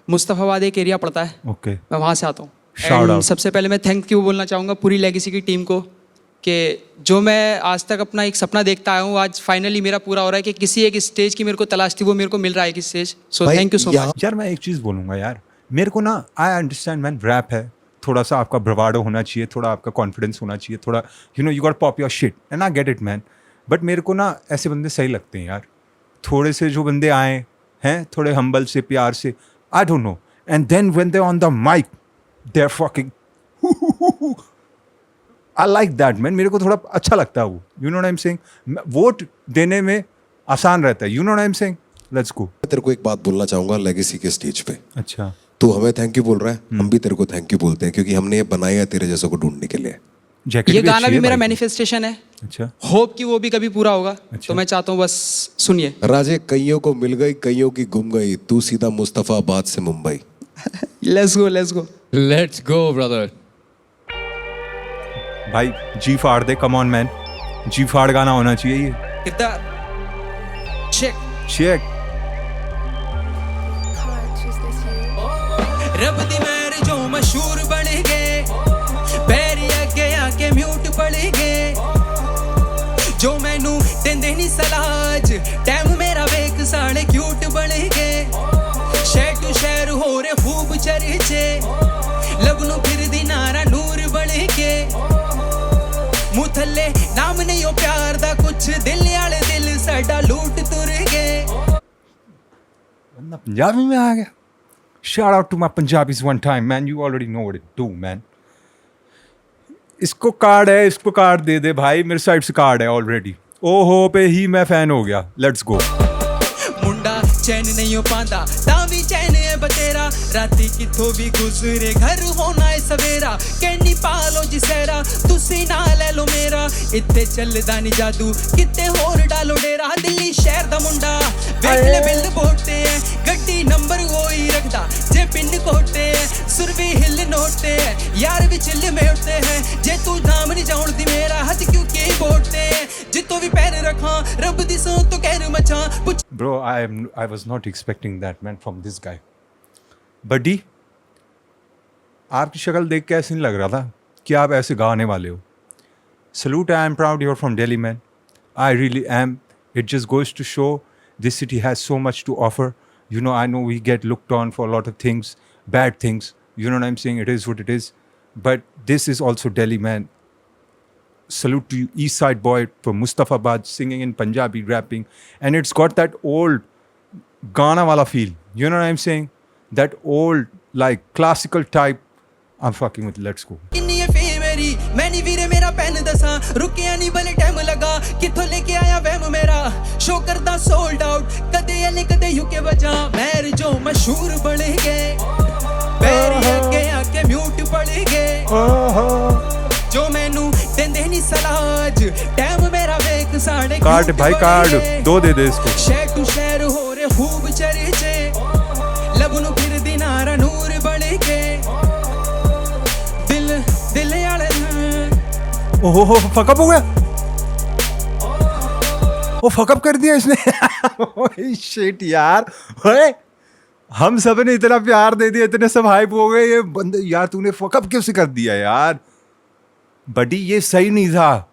मुस्तफाबाद एक एरिया पड़ता है, ओके। मैं वहाँ से आता हूँ। Shout And out. सबसे पहले मैं थैंक यू बोलना चाहूँगा पूरी लेगेसी की टीम को कि जो मैं आज तक अपना एक सपना देखता आया हूँ, आज फाइनली मेरा पूरा हो रहा है कि किसी एक स्टेज की मेरे को तलाश थी, वो मेरे को मिल रहा है एक स्टेज। सो भाई, थैंक यू सो मच। यार मैं एक चीज़ बोलूँगा यार, मेरे को ना आई अंडरस्टैंड मैन, रैप है, थोड़ा सा आपका ब्रवाडो होना चाहिए, थोड़ा आपका कॉन्फिडेंस होना चाहिए, थोड़ा you got pop your shit and I get it man. But मेरे को ना ऐसे बंदे सही लगते हैं यार, थोड़े से जो बंदे आए हैं थोड़े हम्बल से, प्यार से, I don't know, and then when they on the mic they are fucking I like that man. मेरे को थोड़ा अच्छा लगता है वो, you know what I am saying. Vote देने में आसान रहता है, you know what I am saying. Let's go. मैं तेरे को एक बात बोलना चाहूंगा लेगेसी के स्टेज पे। अच्छा, तू हमें थैंक यू बोल रहा है, हम भी तेरे को थैंक यू बोलते हैं क्योंकि हमने ये बनाया है तेरे जैसे को ढूंढने के लिए। जैकेट ये भी गाना अच्छी भी है मेरा भाई। मैनिफेस्टेशन है। अच्छा, होप कि वो भी कभी पूरा होगा। तो मैं चाहता हूँ बस सुनिए। राजे कईयों को मिल गई, कईयों की गुम गई, तू सीधा मुस्तफाबाद से Mumbai. Let's go, let's go. Let's go, brother. भाई जी फाड़ दे, कम ऑन मैन, जी फाड़ गाना होना चाहिए ये। कितना चेक चेक। रब दी मेहर जो मशहूर बन गए, पैरी अगे आके म्यूट पड़ गए, जो मैनू देंदे नहीं सलाज, टाइम मेरा वेख साले क्यूट बन गए, शहर टू शहर हो रे खूब चर्चे, लबनू फिर दी नारा नूर बन के, मुँह थल्ले नाम नहीं हो प्यार दा कुछ, दिल आले दिल साडा लूट तुर गए। बंदा पंजाबी में आ गया। Shout out to my Punjabis one time, man. You already know what it do, man. इसको कार्ड है, इसको कार्ड दे दे भाई, मेरे साइड से कार्ड है ऑलरेडी। ओहो पे ही मैं फैन हो गया। Let's go. मुंडा चैन नहीं हो पांदा, तां भी चैन है बतेरा, राती किथों भी गुजरे घर होना है सवेरा, कैनी पालो जिसेरा, तुसी ना ले लो मेरा, इत्ते चलदा नहीं जादू, किते होर डालो डेरा, दिल्ली शहर दा मुंडा, वेखले बिल बोटे है, गड्डी नंबर वही रखदा, जे पिन कोटे है, सुर भी हिल नोटे है, यार भी चिल में उठते हैं, जे तू नाम नहीं जाउंदी मेरा, हथ क्यों के बोटे है, जितो भी पैर रखा, रब दी सो तो कहर मचा, Bro, I was not expecting that, man, from this guy. बड्डी, आपकी शक्ल देख के ऐसे नहीं लग रहा था कि आप ऐसे गाने वाले हो। Salute, I am proud you're from Delhi, man. I really am. It just goes to show this city has so much to offer. You know, I know we get looked on for a lot of things, bad things. You know what I'm saying? It is what it is. But this is also Delhi, man. Salute to you, East Side boy from Mustafabad, singing in Punjabi, rapping, and it's got that old Ghana wala feel. You know what I'm saying? That old, like classical type. I'm fucking with. Let's go. किन्नी है फी मेरी, मैंने वीरे मेरा pen दसा, रुकिया नहीं भले time लगा, किथों लेके आया वहम मेरा, शो करदा सोल्ड आउट, कदे यानी कदे यूके बजा, मैर जो मशहूर बन गए, पैरी अगे आके म्यूट पड़ गए, जो मैनू देंदे नहीं सलाज, टाइम मेरा वेख साढ़े कार्ड भाई कार्ड दो दे दे इसको। शहर टू शहर हो रे खूब चर्चे, लबनू फिर दी नारा नूर बन के, ओहो फकअप हो गया, वो फकअप कर दिया इसने। शिट यार, ओए हम सब ने इतना प्यार दे दिया, इतने सब हाइप हो गए, ये बंदे यार तूने फकअप कैसे कर दिया यार बडी, ये सही नहीं था।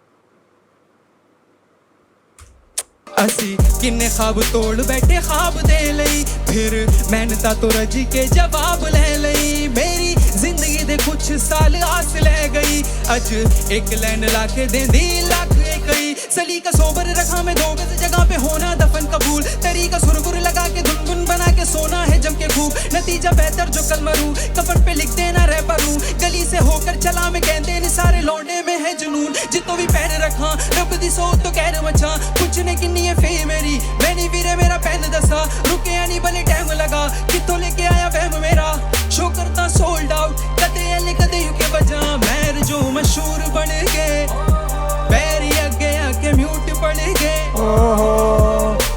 असी किन्ने ख्वाब तोड़ बैठे ख्वाब दे लई, फिर मेहनता तो रजी के जवाब ले लई, मेरी जिंदगी दे कुछ साल आस ले गई, अज एक लाइन लाके देंदी लाख कई, सली का सोबर रखा मैं 2 गज जगह पे होना दफन कबूल, तरीका सुरगुर लगा के धुन बना के सोना है जम के खूब, नतीजा बेहतर जो कल मरू, कफन पे लिख देना रह परू, गली से होकर चला मैं कहते ने सारे लौंडे में है जुनून, जितो भी पैर रखा रब दी सो तो कह मचा, कुछ ने किन्नी है फे मेरी, मैंने वीरे मेरा पैन दसा, रुके या नहीं भले टाइम लगा, कितों लेके आया वहम मेरा, शो करता सोल्ड आउट, कदे एले कदे यू के बजा, मैर जो मशहूर बन गए, पैरी अगे आके म्यूट पड़ गए,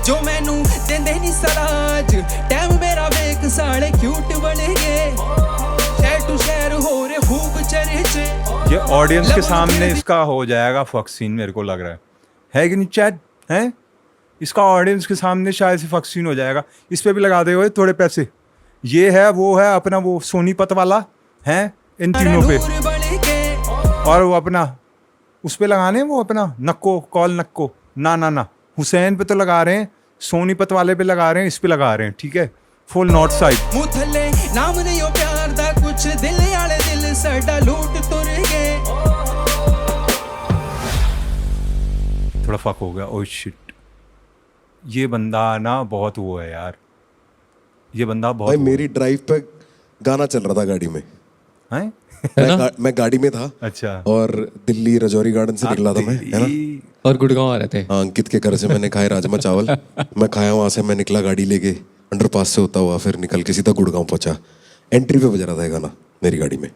जो मैनू देंदे नहीं सराज, टाइम मेरा वेख साले क्यूट बन गए, शहर टू शहर हो रहे खूब चर्चे। ये ऑडियंस के सामने इसका हो जाएगा फक सीन, मेरे को लग रहा है कि नहीं चैट है, इसका ऑडियंस के सामने शायद से फक सीन हो जाएगा। इस पे भी लगा दे हुए थोड़े पैसे, ये है वो है अपना वो सोनीपत वाला है, इन तीनों पे, और वो अपना उस पे लगाने वो अपना नक्को कॉल नक्को, ना हुसैन पे तो लगा रहे हैं, सोनीपत वाले पे लगा रहे हैं, इस पे लगा रहे हैं, ठीक है, फुल नॉर्थ साइड। मुथले नाम नहीं हो प्यार दा, कुछ दिल आले दिल साडा लूट तुर गए, थोड़ा फक हो गया, ओह शिट, ये बंदा ना बहुत वो है यार, ये बंदा बहुत भाई मेरी ड्राइव पे गाना चल रहा था गाड़ी में, हैं मैं गाड़ी में था, अच्छा, और दिल्ली रजौरी गार्डन से निकला था मैं, है ना, और गुड़गांव आ रहे थे। हाँ, अंकित के घर से मैंने खाए राजमा चावल, मैं खाया, वहां से मैं निकला गाड़ी लेके अंडरपास से होता हुआ, फिर निकल के सीधा गुड़गांव पहुंचा, एंट्री पे बज रहा था ये गाना मेरी गाड़ी में।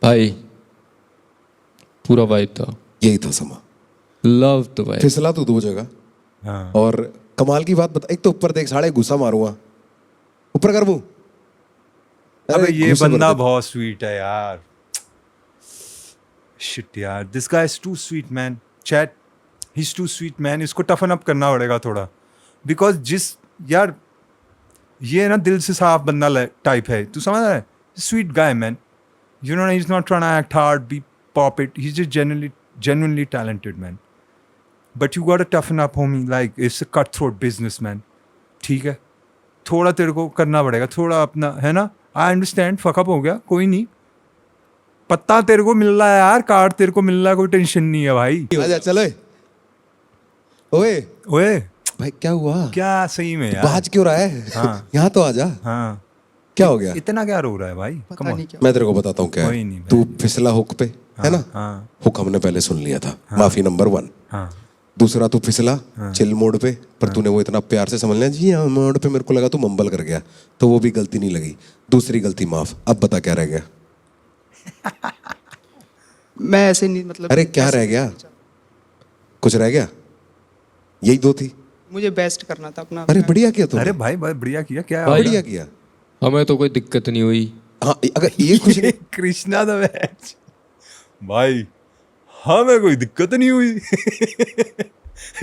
भाई पूरा वाइब था, यही था समा, लव द वाइब। फिसला तो 2 जगह, हाँ। और कमाल की बात बता, एक तो ऊपर देख साढ़े गुस्सा मारूंगा, ऊपर कर वो, अबे ये गुस्से बंदा भर दे। बहुत स्वीट है यार, शिट यार, this guy is too sweet man, chat he is too sweet man, इसको टफन अप करना पड़ेगा थोड़ा, बिकॉज जिस यार ये ना दिल से साफ बंदा टाइप है, तू समझ रहा है, sweet guy man, you know, he is not trying to act hard, be pop it, he is just genuinely talented man, but you gotta toughen up homie, like it's a cutthroat business man, ठीक है, थोड़ा तेरे को करना पड़ेगा, थोड़ा अपना, है ना, आई अंडरस्टैंड, फकअप हो गया, कोई नहीं, पत्ता तेरे को मिल रहा है यार, कार्ड तेरे को मिल रहा है, कोई टेंशन नहीं है भाई। आजा चलो, ओए ओए भाई क्या हुआ, क्या सही में यार, बाज क्यों रहा है, हाँ। यहाँ तो आजा, हाँ क्या हो गया, इतना क्या रो रहा है भाई, पता नहीं क्या। मैं तेरे को बताता हूँ क्या कोई है, नहीं भाई। तू फिसला हुक पे, है ना, हाँ हुक हमने पहले सुन लिया था, माफी नंबर 1, हाँ दूसरा तू फिसला चिल मोड पे, पर तूने वो इतना प्यार से समझ लिया जी हाँ मोड पे, मेरे को लगा तू मंबल कर गया, तो वो भी गलती नहीं लगी, दूसरी गलती माफ, अब बता क्या रह गया, मैं ऐसे नहीं, मतलब अरे क्या रह गया, कुछ रह गया, यही 2 थी, मुझे बेस्ट करना था अपना। अरे बढ़िया किया तूने, अरे भाई बहुत बढ़िया किया, क्या भाई। बढ़िया किया, हमें तो कोई दिक्कत नहीं हुई। हाँ अगर ये कुछ नहीं, कृष्णा द मैच भाई, हमें कोई दिक्कत नहीं हुई।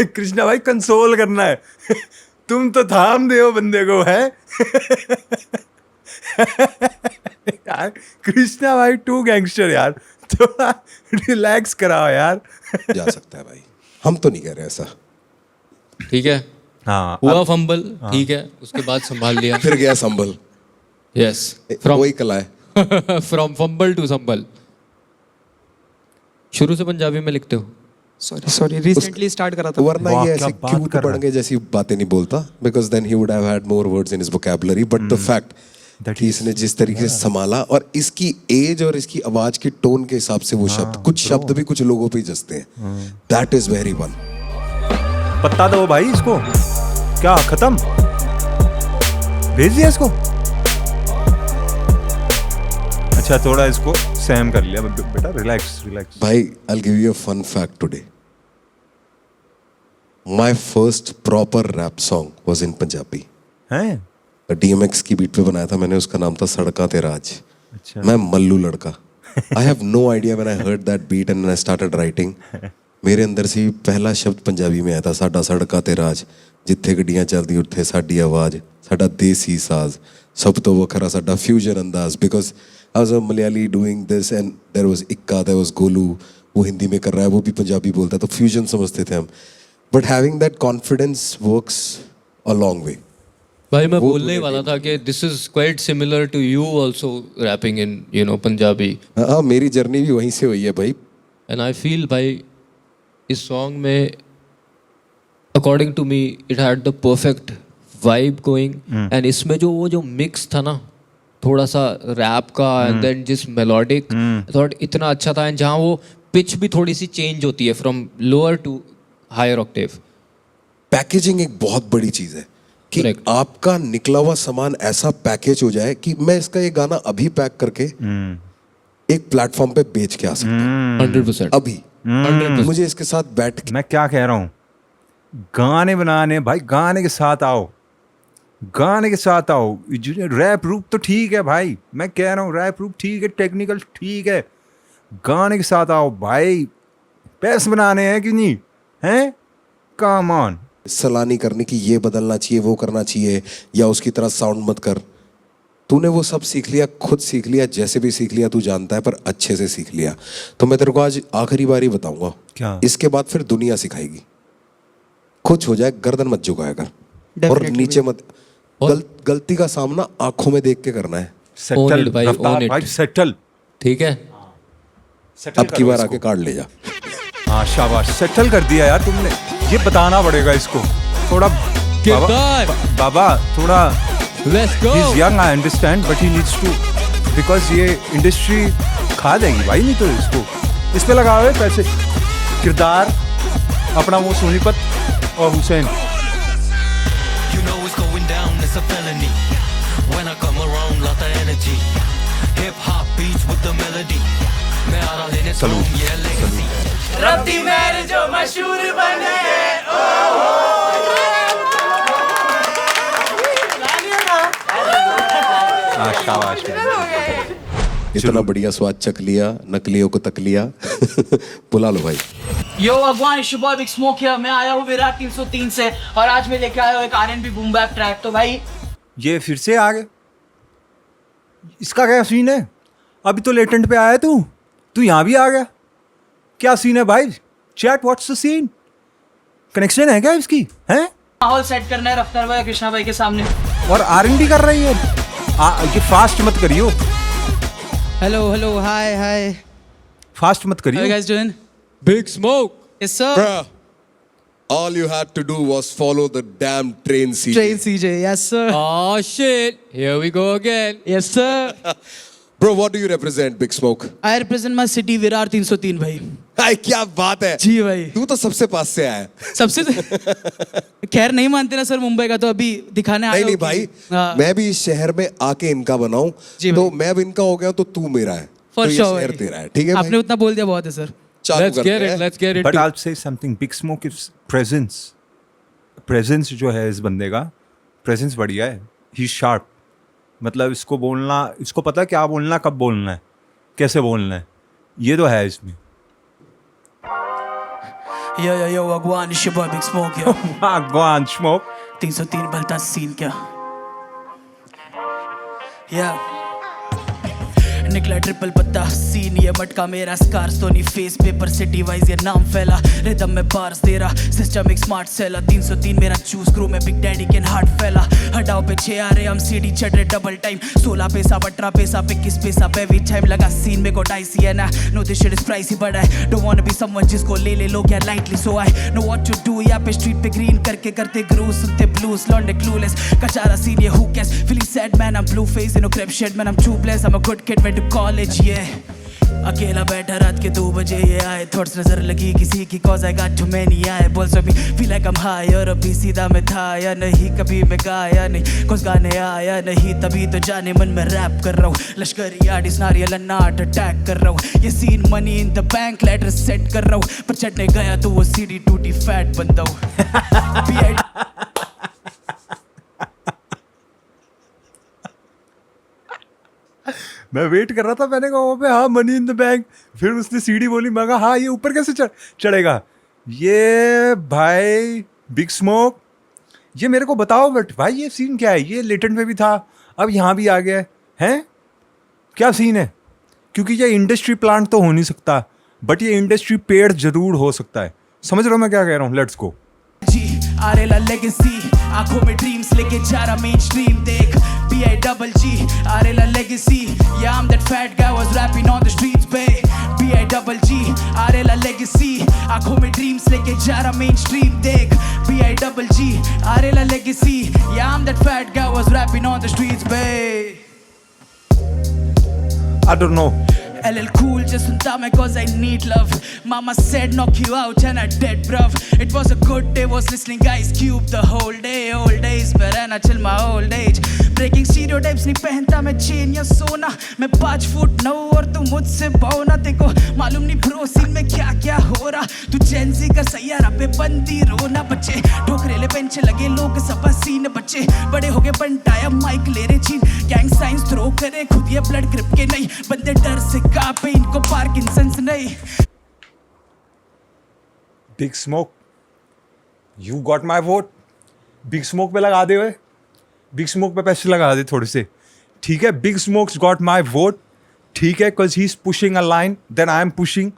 कृष्णा भाई कंसोल करना है, तुम तो थाम दे हो बंदे को, है यार, कृष्णा भाई टू गैंगस्टर यार, थोड़ा रिलैक्स कराओ यार। जा सकता है भाई, हम तो नहीं कह रहे ऐसा, ठीक है, हाँ हुआ फंबल, ठीक है, उसके बाद संभाल लिया। फिर गया संभल, यस, फ्रॉम वही कला है, फ्रॉम फंबल टू संभल। शुरू से पंजाबी में लिखते हो? सॉरी रिसेंटली स्टार्ट करा था। वरना वाह, ये क्या ऐसे बात क्यूट कर रहा बन गए जैसी बातें नहीं बोलता, because then he would have had more words in his vocabulary, but the fact कि इसने जिस तरीके से संभाला, और इसकी एज और इसकी आवाज की टोन के हिसाब से वो शब्द, कुछ शब्द भी कुछ लोगों पे ही जचते हैं, दैट इज वेरी वन। पत्ता दो भाई इसको, क्या खत्म, भेज दिया इसको, अच्छा थोड़ा इसको सहम कर लिया बेटा, रिलैक्स रिलैक्स भाई I will give you a fun fact today, my first proper rap song was in Punjabi, हैं, DMX की बीट पे बनाया था मैंने, उसका नाम था सड़का ते राज, अच्छा मैं मल्लू लड़का, I have no idea when I heard that beat and when I started writing. ਮੇਰੇ ਅੰਦਰ ਸੀ ਪਹਿਲਾ ਸ਼ਬਦ ਪੰਜਾਬੀ में आया था, ਸਾਡਾ ਸੜਕਾਂ ਤੇ ਰਾਜ, ਜਿੱਥੇ ਗੱਡੀਆਂ ਚੱਲਦੀ ਉੱਥੇ ਸਾਡੀ ਆਵਾਜ਼, ਸਾਡਾ ਦੇਸੀ ਸਾਜ਼, ਸਭ ਤੋਂ ਵੱਖਰਾ ਸਾਡਾ ਫਿਊਜ਼ਨ ਅੰਦਾਜ਼. Because I was a Malayali doing this and there was Ikka, there was Golu, वो हिंदी में कर रहा है, वो भी पंजाबी बोलता है, तो फ्यूजन समझते थे हम. But having that confidence works a long way. भाई मैं बोलने ही वाला था कि this is quite similar to you also rapping in Punjabi. हाँ, मेरी जर्नी भी वहीं से हुई है भाई. And I feel भाई इस song में according to me it had the perfect vibe going. And इसमें जो वो जो mix था ना थोड़ा सा rap का and then just melodic, I thought इतना अच्छा था. And जहाँ वो pitch भी थोड़ी सी change होती है from lower to higher octave. Packaging एक बहुत बड़ी चीज़ है कि Correct. आपका निकला हुआ सामान ऐसा पैकेज हो जाए कि मैं इसका ये गाना अभी पैक करके एक प्लेटफॉर्म पे बेच के आ सकता हूँ 100%. अभी. मुझे इसके साथ बैठ के मैं क्या कह रहा हूँ, गाने बनाने भाई, गाने के साथ आओ, गाने के साथ आओ. रैप रूप तो ठीक है भाई, मैं कह रहा हूँ रैप रूप ठीक है, टेक्निकल ठीक है, गाने के साथ आओ भाई. पैसे बनाने हैं कि नहीं हैं, कम ऑन. सलाह नहीं करनी कि ये बदलना चाहिए, वो करना चाहिए, या उसकी तरह साउंड मत कर. तूने वो सब सीख लिया, खुद सीख लिया, जैसे भी सीख लिया तू जानता है, पर अच्छे से सीख लिया. तो मैं तेरे को आज आखिरी बारी बताऊंगा क्या? इसके बाद फिर दुनिया सिखाएगी. खुश हो जाए, गर्दन मत झुकाया कर और नीचे मत. गलती का सामना आंखों में देख के करना है. सेटल भाई, रफ्तार own it. भाई, सेटल. ठीक है. अब की बार आके काट ले जा. हाँ शाबाश, सेटल कर दिया यार तुमने. ये बताना पड़ेगा इसको थोड़ा. बाबा थोड़ा Let's go. He's young, I understand, but he needs to, because ये इंडस्ट्री खा देगी भाई, नहीं तो इसको इस पे लगाओ है पैसे. किरदार अपना वो सोनीपत और Hussain. You know it's going down, it's a felony. When I come around, lot of energy. Hip hop beats with the melody. मैं आ रहा लेने Salute. ये legacy. रब्बी मेरे जो मशहूर बने हाँ शाबाश. इतना बढ़िया स्वाद चख लिया, नकलियों को तक लिया. बुला लो भाई. यो अगवान शुभ बिग स्मोक है. मैं आया हूँ विराट 303 से और आज मैं लेके आया हूँ एक R&B बूम बैक ट्रैक. तो भाई ये फिर से आ गए, इसका क्या सीन है? अभी तो लेटेंट पे आया तू यहाँ भी आ गया, क्या सीन है भाई? Chat what's the scene? Connection है क्या इसकी हैं? माहौल सेट करना है रफ्तार भाई कृष्णा भाई के सामने. और R&B कर रही है. ये फास्ट मत करियो, हेलो हाय हाय. फास्ट मत करियो. Guys doing? Big Smoke. Yes sir. Bruh, all you had to do was follow the damn train CJ. Train CJ. Yes sir. Oh shit. Here we go again. Yes sir. Bro, what do you represent, Big Smoke? I represent my city Virar 303 भाई. हाय, क्या बात है. जी भाई. तू तो सबसे पास से आया है. सबसे खैर नहीं मानते ना सर मुंबई का, तो अभी दिखाने आया नहीं हूँ भाई, कि- हाँ. मैं भी इस शहर में आके इनका बनाऊं, जी तो भाई. मैं अब इनका हो गया तो तू मेरा है. For तो ये sure शहर भाई. तेरा है, ठीक है आपने भाई? उतना बोल दिया बहुत है सर. चालू Let's करते get हैं. it. Let's get it. But I'll say something. Big Smoke is presence जो है इस बंदे का, प्रेजेंस बढ़िया है. ही शार्प, मतलब इसको बोलना, इसको पता है क्या बोलना, कब बोलना है, कैसे बोलना है, ये तो है इसमें. यो अगवान शुभ बिग स्मोक है. Go on, Smoke. 303 बलता सीन क्या. या निकला ट्रिपल पत्ता सीन, ये मटका मेरा स्कार्स तो नहीं फेस पेपर सिटी वाइज ये नाम फैला. रिदम में बार्स दे रहा, सिस्टम एक स्मार्ट सेला. 303 मेरा चूज क्रू में बिग डैडी कैन हार्ट फैला. हटाओ पे 6 आ रहे हम सीडी चढ़ रहे डबल टाइम. 16 पैसा 18 पैसा 21 पैसा बेबी टाइम लगा सीन में को डाइसी है ना. No this shit is pricey but I don't want to be someone जिसको ले लोग या lightly. So I know what to do. यहाँ पे स्ट्रीट पे ग्रीन करके करते ग्रू सुनते ब्लूज लॉन्डे क्लूलेस. कचारा सीन ये हु कैस feeling sad man. I am blue face in a crepe shade man. I am true bless. I am a good kid went to college. ये अकेला बैठा रात के 2 बजे ये आए. थॉट्स नजर लगी किसी की cause I got too many eyes. बोल सो भी feel like I am high और अभी सीधा मैं था या नहीं. कभी मैं गाया नहीं कुछ गाने आया नहीं. तभी तो जाने मन में रैप कर रहा हूँ. लश्करी आर्टिस्ट नारियल नाट अटैक कर रहा हूँ. ये scene money in the bank later set कर रहा हूँ. पर चढ़ने गया तो वो सीडी टूटी फैट बंदा हूँ. मैं वेट कर रहा था, मैंने कहा वहाँ पे हाँ मनी इन द बैंक, फिर उसने सीढ़ी बोली, मैं कहा हाँ ये ऊपर कैसे चढ़ेगा ये भाई बिग स्मोक, ये मेरे को बताओ बट भाई ये सीन क्या है, ये लेटेंट में भी था अब यहाँ भी आ गया है, क्या सीन है? क्योंकि ये इंडस्ट्री प्लांट तो हो नहीं सकता, बट ये इंडस्ट्री पेड़ जरूर हो सकता है। समझ रहे हो मैं क्या कह रहा हूँ? Let's go. जी आरेला लेगेसी, आंखों में ड्रीम्स लेके जा रहा मेन स्ट्रीम, देख B-I-double-G, आरेला legacy, yeah I'm that fat guy was rapping on the streets, babe, B-I-double-G, आरेला लेगेसी, आंखों में ड्रीम्स लेके जा रहा मेन स्ट्रीम, देख B-I-double-G, आरेला legacy, yeah I'm that fat guy was rapping on the streets, babe. I don't know. LL Cool just सुनता मैं cause I need love. Mama said knock you out and I dead bruv. It was a good day, was listening Ice Cube the whole day. Old days पे रहना chill my old age. Breaking stereotypes नहीं पहनता मैं chain या सोना. मैं 5 foot 9 और तू मुझसे बौना. तेको मालूम नहीं bro scene में क्या क्या हो रहा. तू Gen Z का सैयारा पे बंदी रोना. बच्चे ठोकरेले बेंचे लगे लोग सब सीन. बच्चे बड़े हो गए बंटाया माइक ले रहे छीन. गैंग साइंस थ्रो करे खुद ये ब्लड ग्रिप के नहीं. बंदे डर से कांपे इनको पार्किंसंस नहीं. Big smoke, you got my vote. Big smoke पे लगा दे, बिग स्मोक पे पैसे लगा दे थोड़े से, ठीक है? Big smokes got my vote, ठीक है? Because he is pushing a line, then I am pushing.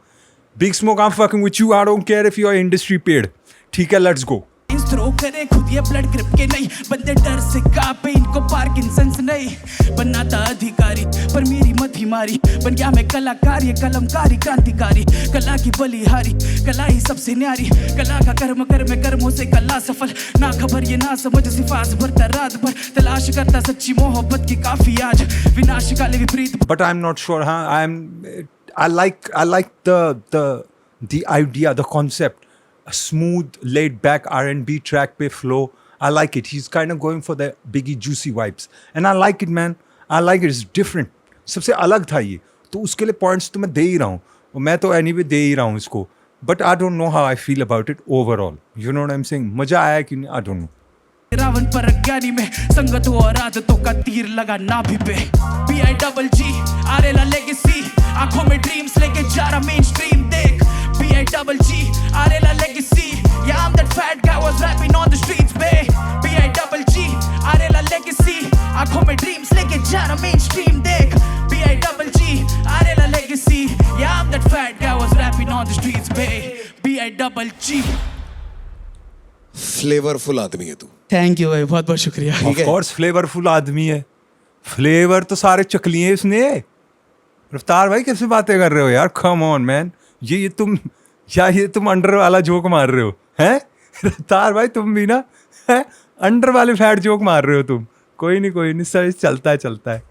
Big smoke, I am fucking with you, I don't care if you are industry paid, ठीक है? Let's go. थ्रो करे खुद ये blood grip के नहीं. बंदे डर से कांपे इनको पार्किंसंस नहीं. बनना था अधिकारी पर मेरी मधी मारी. बन गया मैं कलाकार, ये कलमकारी क्रांतिकारी. कला की बलिहारी, कला ही सबसे न्यारी. कला का कर्म कर्म कर्मों से कला सफल. ना खबर ये ना समझ सिफास भरता रात भर. तलाश करता सच्ची मोहब्बत की काफी आज. विनाश काले विपरीत. But I'm not sure, huh? I like the idea, the concept. A smooth, laid-back R&B track pe flow. I like it. He's kind of going for the Biggie juicy vibes, and I like it, man. I like it. It's different. सबसे अलग था ये, तो उसके लिए points तो मैं दे ही रहा हूँ. और मैं तो anyway दे ही रहा हूँ इसको. But I don't know how I feel about it overall. You know what I'm saying? मजा आया कि नहीं? I don't know. रावण पर अज्ञानी में संगतों और आदतों का तीर लगा नाभि पे. B-I-double-G, आरेला लेगेसी, आंखों में ड्रीम्स लेके जा रहा मेन स्ट्रीम, देख B-I-double-G, आरेला legacy, yeah I'm that fat guy was rapping on the streets, babe. B-I-double-G, आरेला लेगेसी, आंखों में ड्रीम्स लेके जा रहा मेन स्ट्रीम, देख B-I-double-G, आरेला legacy, yeah I'm that fat guy was rapping on the streets, babe. B-I-double-G. Flavourful आदमी है तू. थैंक यू भाई, बहुत बहुत शुक्रिया. Of course, फ्लेवरफुल आदमी है. फ्लेवर तो सारे चकली हैं उसने. रफ्तार भाई कैसे बातें कर रहे हो यार? कम ऑन मैन. ये तुम अंडर वाला जोक मार रहे हो हैं? रफ्तार भाई तुम भी ना अंडर वाले फैट जोक मार रहे हो तुम. कोई नहीं सर, चलता है.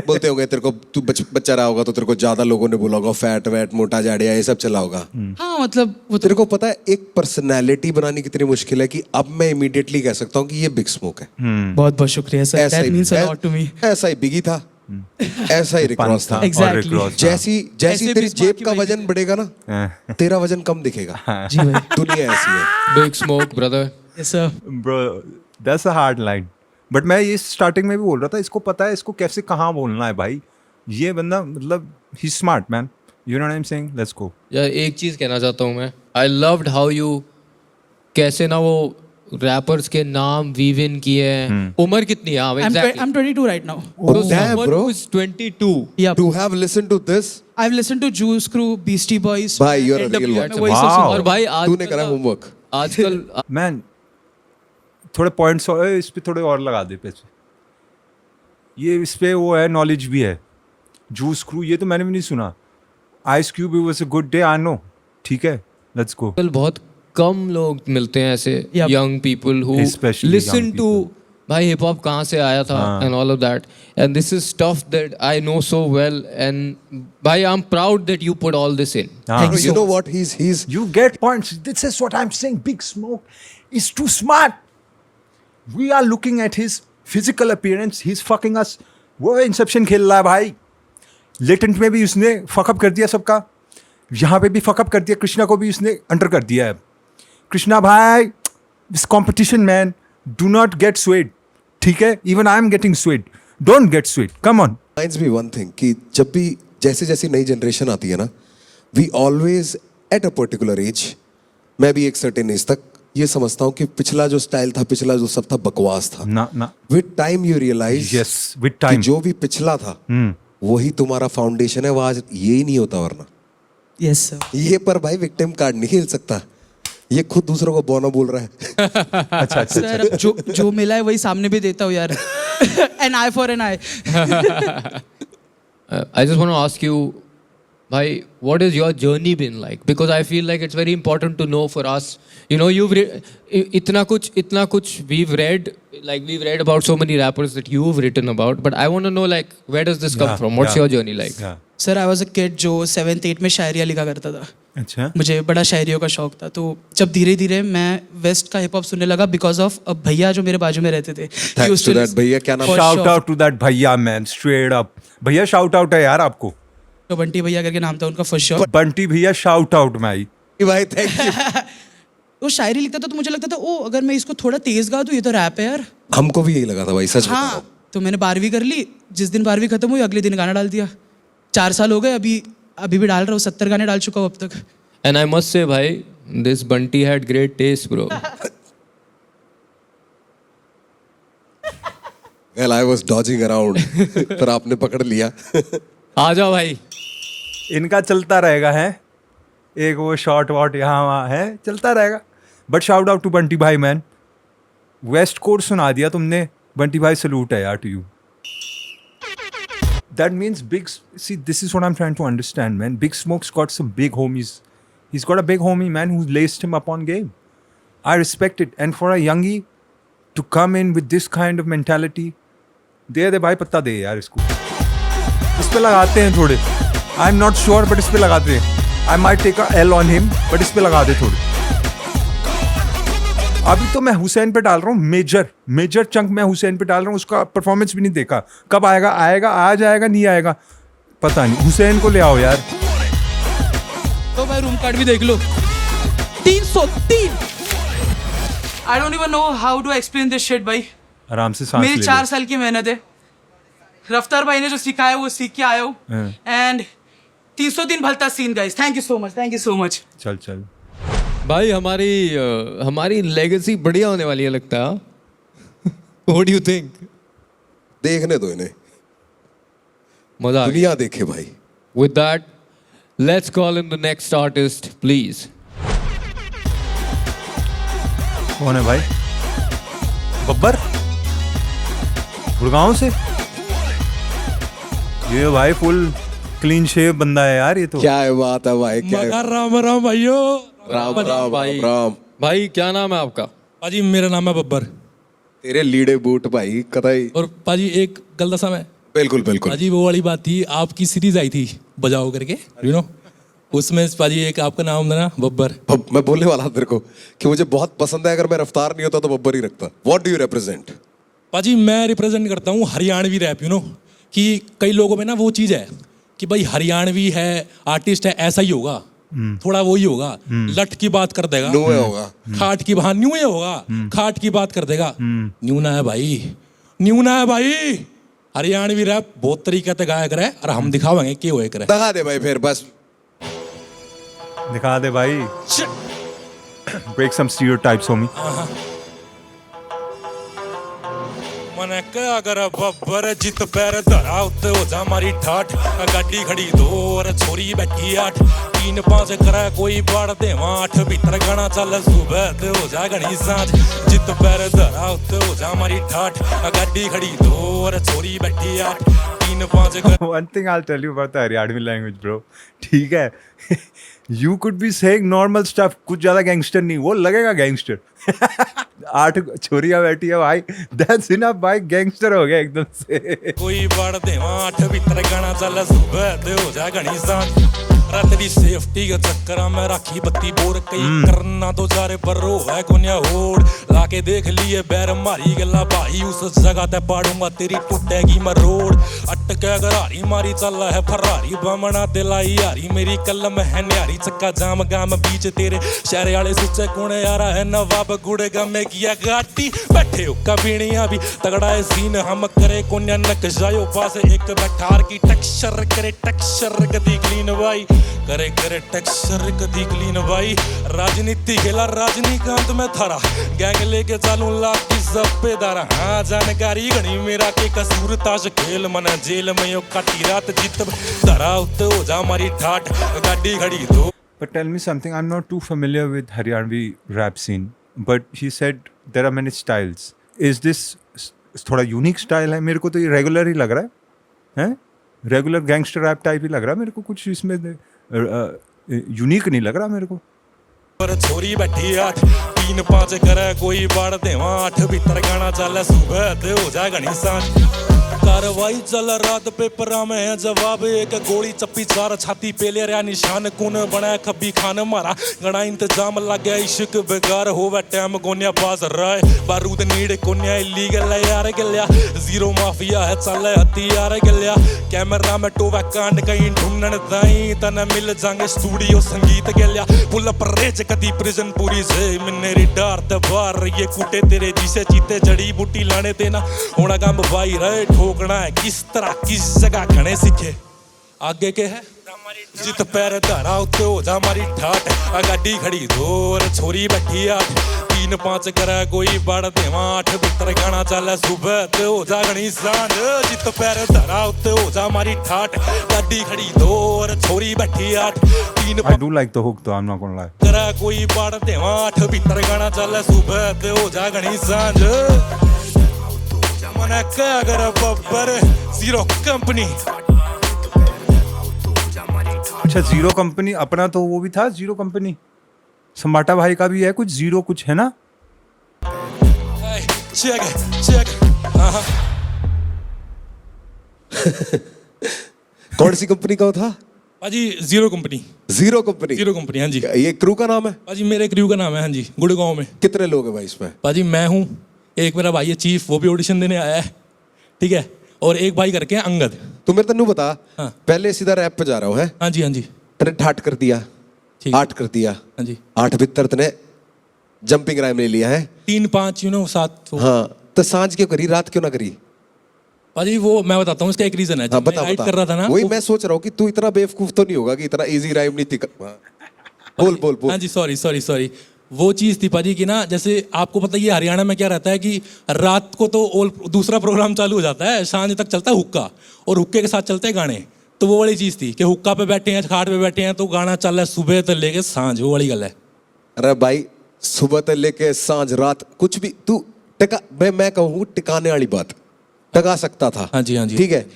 बोलते होंगे तेरे को, तू बच्चा रहा होगा तो तेरे को ज्यादा लोगों ने बोला होगा फैट वैट मोटा जाड़िया ये सब चला होगा. हाँ मतलब वो तेरे को पता है एक पर्सनालिटी बनानी कितनी मुश्किल है कि अब मैं इमीडिएटली कह सकता हूँ कि ये बिग स्मोक है. बहुत बहुत शुक्रिया सर. ऐसा दैट मींस अ ही लॉट टू मी. ऐसा ही बिगी था, ऐसा ही रिक रॉस था. Exactly. जैसी ऐसे तेरी Big Smoke जेब की का वजह वजन बढ़ेगा ना, तेरा वजन कम दिखेगा. जी भाई. दुनिया ऐसी है. Big Smoke, brother. Yes sir. Bro, that's a hard line. But मैं ये स्टार्टिंग में भी बोल रहा था, इसको पता है इसको कैसे कहाँ बोलना है भाई. ये बंदा मतलब ही smart man. You know what I am saying. Let's go. यार एक चीज़ कहना चाहता हूँ मैं. आई लव्ड हाउ यू कैसे ना वो रैपर्स के नाम वीव इन किए हैं. उम्र कितनी है? हाँ exactly. I'm 22 right now. Oh, damn, bro. Who is 22? Yeah. To have listened to this, I've listened to Juice Crew, Beastie Boys. Bhai, you're a real NWA, one. वही सब Wow. सुनता और हूँ. भाई तूने करा होमवर्क. आजकल मैन थोड़े पॉइंट्स इस पे थोड़े और लगा दे पैसे. ये इस पे वो है, नॉलेज भी है. जूस क्रू ये तो मैंने भी नहीं सुना. Ice cube it was a good day, I know. ठीक है, लेट्स गो. बहुत कम लोग मिलते हैं ऐसे Yep. Young people who Especially listen young to भाई हिप हॉप कहाँ से आया था and all of that. And this is stuff that I know so well. And भाई I am proud that you put all this in. Bro, you know what? He's You get points. This is what I'm saying. Big Smoke is too smart. We are looking at his physical appearance. He's fucking us. वो Inception खेल रहा है भाई. Latent में भी उसने fuck up कर दिया सबका. यहाँ पे भी फकअप कर दिया. कृष्णा को भी उसने अंडर कर दिया है. कृष्णा भाई, this competition man, do not get swayed. ठीक है? Even I am getting swayed. Don't get swayed. Come on. Reminds me one thing कि जब भी जैसे जैसी नई जनरेशन आती है ना, we always at a particular age, मैं भी एक certain एज तक ये समझता हूँ कि पिछला जो स्टाइल था, पिछला जो सब था, बकवास था. ना With time you realize Yes, with कि time. जो भी पिछला था वही तुम्हारा फाउंडेशन है. वो आज ये ही नहीं होता वरना. Yes sir. ये पर भाई विक्टिम कार्ड नहीं खेल सकता. ये खुद दूसरों को बोनो बोल रहा है. अच्छा सर जो मिला है वही सामने भी देता हूँ यार. An eye for an eye. I just want to ask you, bhai, what has your journey been like? Because I feel like it's very important to know for us. You know, itna kuch we've read about so many rappers that you've written about. But I want to know, like, where does this come from? What's your journey like? Yeah. Sir I was a kid जो 7th 8th में शायरियाँ लिखा करता था. अच्छा. मुझे बड़ा शायरियों का शौक था. तो जब धीरे धीरे मैं वेस्ट का हिप हॉप सुनने लगा बिकॉज ऑफ भैया जो मेरे बाजू में रहते थे. Thanks to that भैया. क्या नाम? Shout out to that भैया man, straight up. भैया shout out है यार आपको. तो बंटी भैया करके नाम था उनका फर्स्ट शॉट. बंटी भैया shout out भाई. भाई थैंक यू. वो शायरी लिखता था तो मुझे लगता था ओ अगर मैं इसको थोड़ा तेज गा दूं ये तो रैप है यार. हमको भी यही लगा था भाई, सच बता रहा हूं. हाँ तो मैंने 12वीं कर ली. जिस दिन 12वीं खत्म हुई अगले दिन गाना डाल दिया. 4 साल हो गए. अभी भी डाल रहा हूँ. 70 गाने डाल चुका हूँ अब तक. And I must say, bhai, this Bunty had great taste, bro. Well, I was dodging around. पर आपने पकड़ लिया. आ जाओ भाई. इनका चलता रहेगा है. एक वो शॉर्ट वॉट यहाँ वहाँ है, चलता रहेगा. But shout out to Bunty भाई मैन. वेस्ट कोर्ट सुना दिया तुमने. बंटी भाई सलूट है यार to you. That means see, this is what I'm trying to understand, man. Big Smoke's got some big homies. He's got a big homie, man, who's laced him up on game. I respect it. And for a youngie to come in with this kind of mentality, दे भाई पत्ता दे यार इसको. इस पे लगाते हैं थोड़े. I'm not sure, but इस पे लगाते हैं. I might take a L on him, but इस पे लगा दे थोड़े. अभी तो मैं हुसैन पे डाल रहा हूँ. मेजर चंक मैं हुसैन पे डाल रहा हूँ. उसका परफॉर्मेंस भी नहीं देखा. कब आएगा आ जाएगा नहीं आएगा पता नहीं. हुसैन को ले आओ यार. तो भाई रूम कार्ड भी देख लो. 303. I don't even know how to explain this shit भाई. आराम से सांस ले. मेरी 4 साल की मेहनत है. रफ्तार भाई ने जो सिखाया वो सीख के आया हूँ. एंड 303 भलता scene guys. Thank you so much. चल भाई हमारी लेगेसी बढ़िया होने वाली है लगता है. What do you think? देखने दो इन्हें. मजा. दुनिया देखे भाई. With that, let's call in the next artist, please. कौन है भाई? बब्बर गुड़गांव से. ये भाई फुल क्लीन शेव बंदा है यार ये तो. क्या है बात है भाई. क्या है? राम भाइयों. राम. भाई क्या नाम है आपका? पाजी मेरा नाम है बब्बर. तेरे लीड़े बूट भाई कतई. और पाजी एक गल दसा मैं. बिल्कुल पाजी वो वाली बात थी. आपकी सीरीज आई थी बजाओ करके, यू नो, उसमें पाजी एक आपका नाम था ना बब्बर. मैं बोलने वाला तेरे को कि मुझे बहुत पसंद है. अगर मैं रफ्तार नहीं होता तो बब्बर ही रखता. What do you represent? पाजी मैं रिप्रेजेंट करता हूँ हरियाणवी रैप, यू नो, कि कई लोगों में ना वो चीज़ है कि भाई हरियाणवी है, आर्टिस्ट है, ऐसा ही होगा, थोड़ा वो ही होगा, लट की बात कर देगा, न्यू होगा, खाट की न्यू होगा, खाट की बात कर देगा. न्यू ना है भाई. हरियाणवी रैप बहुत तरीके से गाया करे और हम दिखावेंगे कि वो करे. दिखा दे भाई फिर बस. दिखा दे भाई. Break some stereotypes homie. मन क्या कर बब्बर जित पैर धरा उत्ते हो जा मारी ठाठ. गाड़ी खड़ी 2 और छोरी बैठी 8. 3-5 करे कोई बाढ़ दे 8. भीतर गाना चल सुबह ते हो जा घड़ी सांझ. जित पैर धरा उत्ते हो जा मारी ठाठ. गाड़ी खड़ी 2 और छोरी बैठी 8. 3-5 One thing I'll tell you about the Haryanvi language, bro. ठीक है. You could be saying normal stuff. कुछ ज्यादा गैंगस्टर नहीं. वो लगेगा गैंगस्टर. 8 छोरियां बैठी है भाई. That's enough भाई. गैंगस्टर हो गया एकदम से. कोई बाढ़ दे 8. भीतर गाना चल सुबह ते हो जा घड़ी सांझ. रात दी सेफ्टी के चक्कर में राखी बत्ती बोर कई करना तो जारे पर रो है कोन्या होड़. लाके देख लिए बैर मारी गला भाई. उस जगह ते पाड़ूंगा तेरी टूटेगी मैं रोड. ਕੇ ਘਰਾਰੀ ਮਾਰੀ ਚੱਲ ਹੈ ਫਰਾਰੀ ਬਾਮਣਾ ਦਿਲਾਈ ਯਾਰੀ ਮੇਰੀ ਕਲਮ ਹੈ ਨਿਆਰੀ ਚੱਕਾ ਜਾਮ ਗਾਮ ਬੀਚ ਤੇਰੇ ਸ਼ਹਿਰ ਵਾਲੇ ਸੁੱਚੇ ਕੋਣੇ ਯਾਰਾ ਹੈ ਨਵਾਬ ਗੁੜੇ ਗਮੇ ਕੀਆ गाटी बैठे हो कबीणियां भी तगड़ा है सीन हम करे कोन्या नक्शायो पास एक बैठार की टेक्सचर करे टेक्सचर कदी क्लीन भाई करे करे टेक्सचर कदी क्लीन भाई राजनीति खेला रजनीकांत में थारा गैंग लेके चालू लाती जब्बेदारा हाँ जानकारी घनी मेरा के कसूर ताश खेल मन जेल में यो काटी रात जित धरा उत्ते हो जा मारी ठाठ गाड़ी खड़ी दो. But tell me something, I'm not too familiar with Haryanvi rap scene, but he said there are many styles. Is this थोड़ा यूनिक स्टाइल है? मेरे को तो ये रेगुलर ही लग रहा है, रेगुलर गैंगस्टर रैप टाइप ही लग रहा है मेरे को, कुछ इसमें यूनिक नहीं लग रहा मेरे को. पर छोरी बैठी 8 3 5 करे कोई बाड़ देवा 8 भीतर गाना चल सुबह ते हो जाए घनी सांझ कार्रवाई चल रात पेपरा में है जवाब एक गोली चप्पी 4 छाती पे ले रहा निशान कौन बना खब्बी खान मारा गणा इंतजाम लग गया इश्क बेकार होवे टाइम कोन्या पास रहा बारूद नीड कोन्या इलीगल है यार गल्या जीरो माफिया है चल हथियार गल्या कैमरा में टोवा कांड कहीं ढूंढन दाई तन मिल जाएंगे स्टूडियो संगीत गल्या पुल पर रेज कदी प्रिजन पूरी से मेरी डार ते बाहर ये कूटे तेरे जिसे चीते जड़ी बूटी लाने देना होना काम भाई रहे ठोकना है किस तरह किस जगह घने सीखे आगे के है जित पैर धारा उत्ते हो जा मारी ठाठ गाड़ी खड़ी दूर छोरी बैठी 8 3 5 करे कोई बड़ देवा 8 भीतर गाना चल सुबह ते हो जा घनी सांझ जित पैर धारा उत्ते हो जा मारी ठाठ गाड़ी खड़ी दूर छोरी बैठी 8 3 I do like the hook though, I'm not gonna lie. करे कोई बड़ देवा 8 भीतर गाना चल सुबह ते हो जा घनी सांझ मन क्या कर बब्बर जीरो कंपनी. अच्छा जीरो कंपनी अपना तो वो भी था जीरो कंपनी, सम्राटा भाई का भी है कुछ जीरो कुछ है ना. चेक कौन सी कंपनी का था पाजी? Zero company. Zero company. Zero company, हाँ जी. ये क्रू का नाम है पाजी? मेरे क्रू का नाम है, हाँ जी. गुड़गांव में. कितने लोग हैं भाई इसमें? पाजी मैं हूँ, एक मेरा भाई है चीफ, वो भी ऑडिशन देने आया है, ठीक है, और एक भाई करके है अंगद. तो मेरे तन्नू बता, हाँ. पहले सीधा रैप पे जा रहा हूँ है? हाँ जी, हाँ जी. तेने ठाठ कर दिया, ठीक. 8 कर दिया, हाँ जी. 8 भीतर तेने जंपिंग राइम ले लिया है 3 5 7. हाँ, तो सांझ क्यों करी, रात क्यों ना करी? पाजी वो मैं बताता हूँ, इसका एक रीजन है. हाँ, जब मैं बता राइट बता. कर रहा था ना, वही मैं सोच रहा हूँ कि तू इतना बेवकूफ तो नहीं होगा कि इतना इजी राइम नहीं थी. बोल बोल बोल. हाँ जी, सॉरी. वो चीज़ थी पाजी की ना, जैसे आपको पता ही है हरियाणा में क्या रहता है कि रात को तो दूसरा प्रोग्राम चालू हो जाता है, सांझ तक चलता है हुक्का, और हुक्के के साथ चलते हैं गाने. तो वो वाली चीज़ थी कि हुक्का पे बैठे हैं, खाट पे बैठे हैं, तो गाना चल रहा है सुबह से लेके सांझ, वो वाली गल है. अरे भाई सुबह से लेके सांझ रात कुछ भी तू टिका, मैं कहूँ टिकाने वाली बात टका सकता था. हाँ जी, हाँ जी. ठीक है.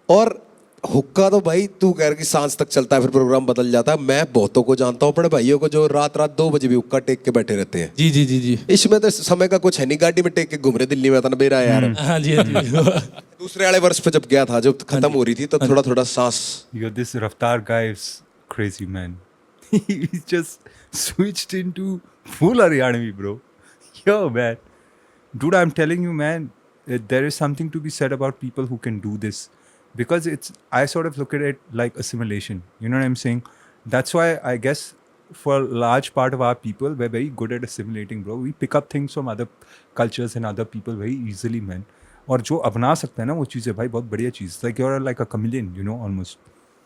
और हुक्का तो भाई तू कह रहा कि सांझ तक चलता है फिर प्रोग्राम बदल जाता है. मैं बहुतों को जानता हूँ, अपने भाइयों को जो रात 2 बजे भी हुक्का टेक के बैठे रहते हैं. जी. इसमें तो समय का कुछ है नहीं, गाड़ी में टेक के घूम रहे दिल्ली में था ना बेरा यार. हाँ जी. दूसरे वाले वर्ष पे जब गया था, जब खत्म हो रही थी, तो थोड़ा थोड़ा सांस. Yo, this Raftaar guy is crazy, man. He just switched into full Haryanvi, bro. Yo, man. Dude, I'm telling you, man, there is something to be said about people who can do this. Because I sort of look at it like assimilation. You know what I'm saying? That's why I guess for a large part of our people, we're very good at assimilating, bro. We pick up things from other cultures and other people very easily, man. और जो अपना सकता है ना वो चीज़ें, भाई बहुत बढ़िया चीज़. Like you're like a chameleon, you know, almost.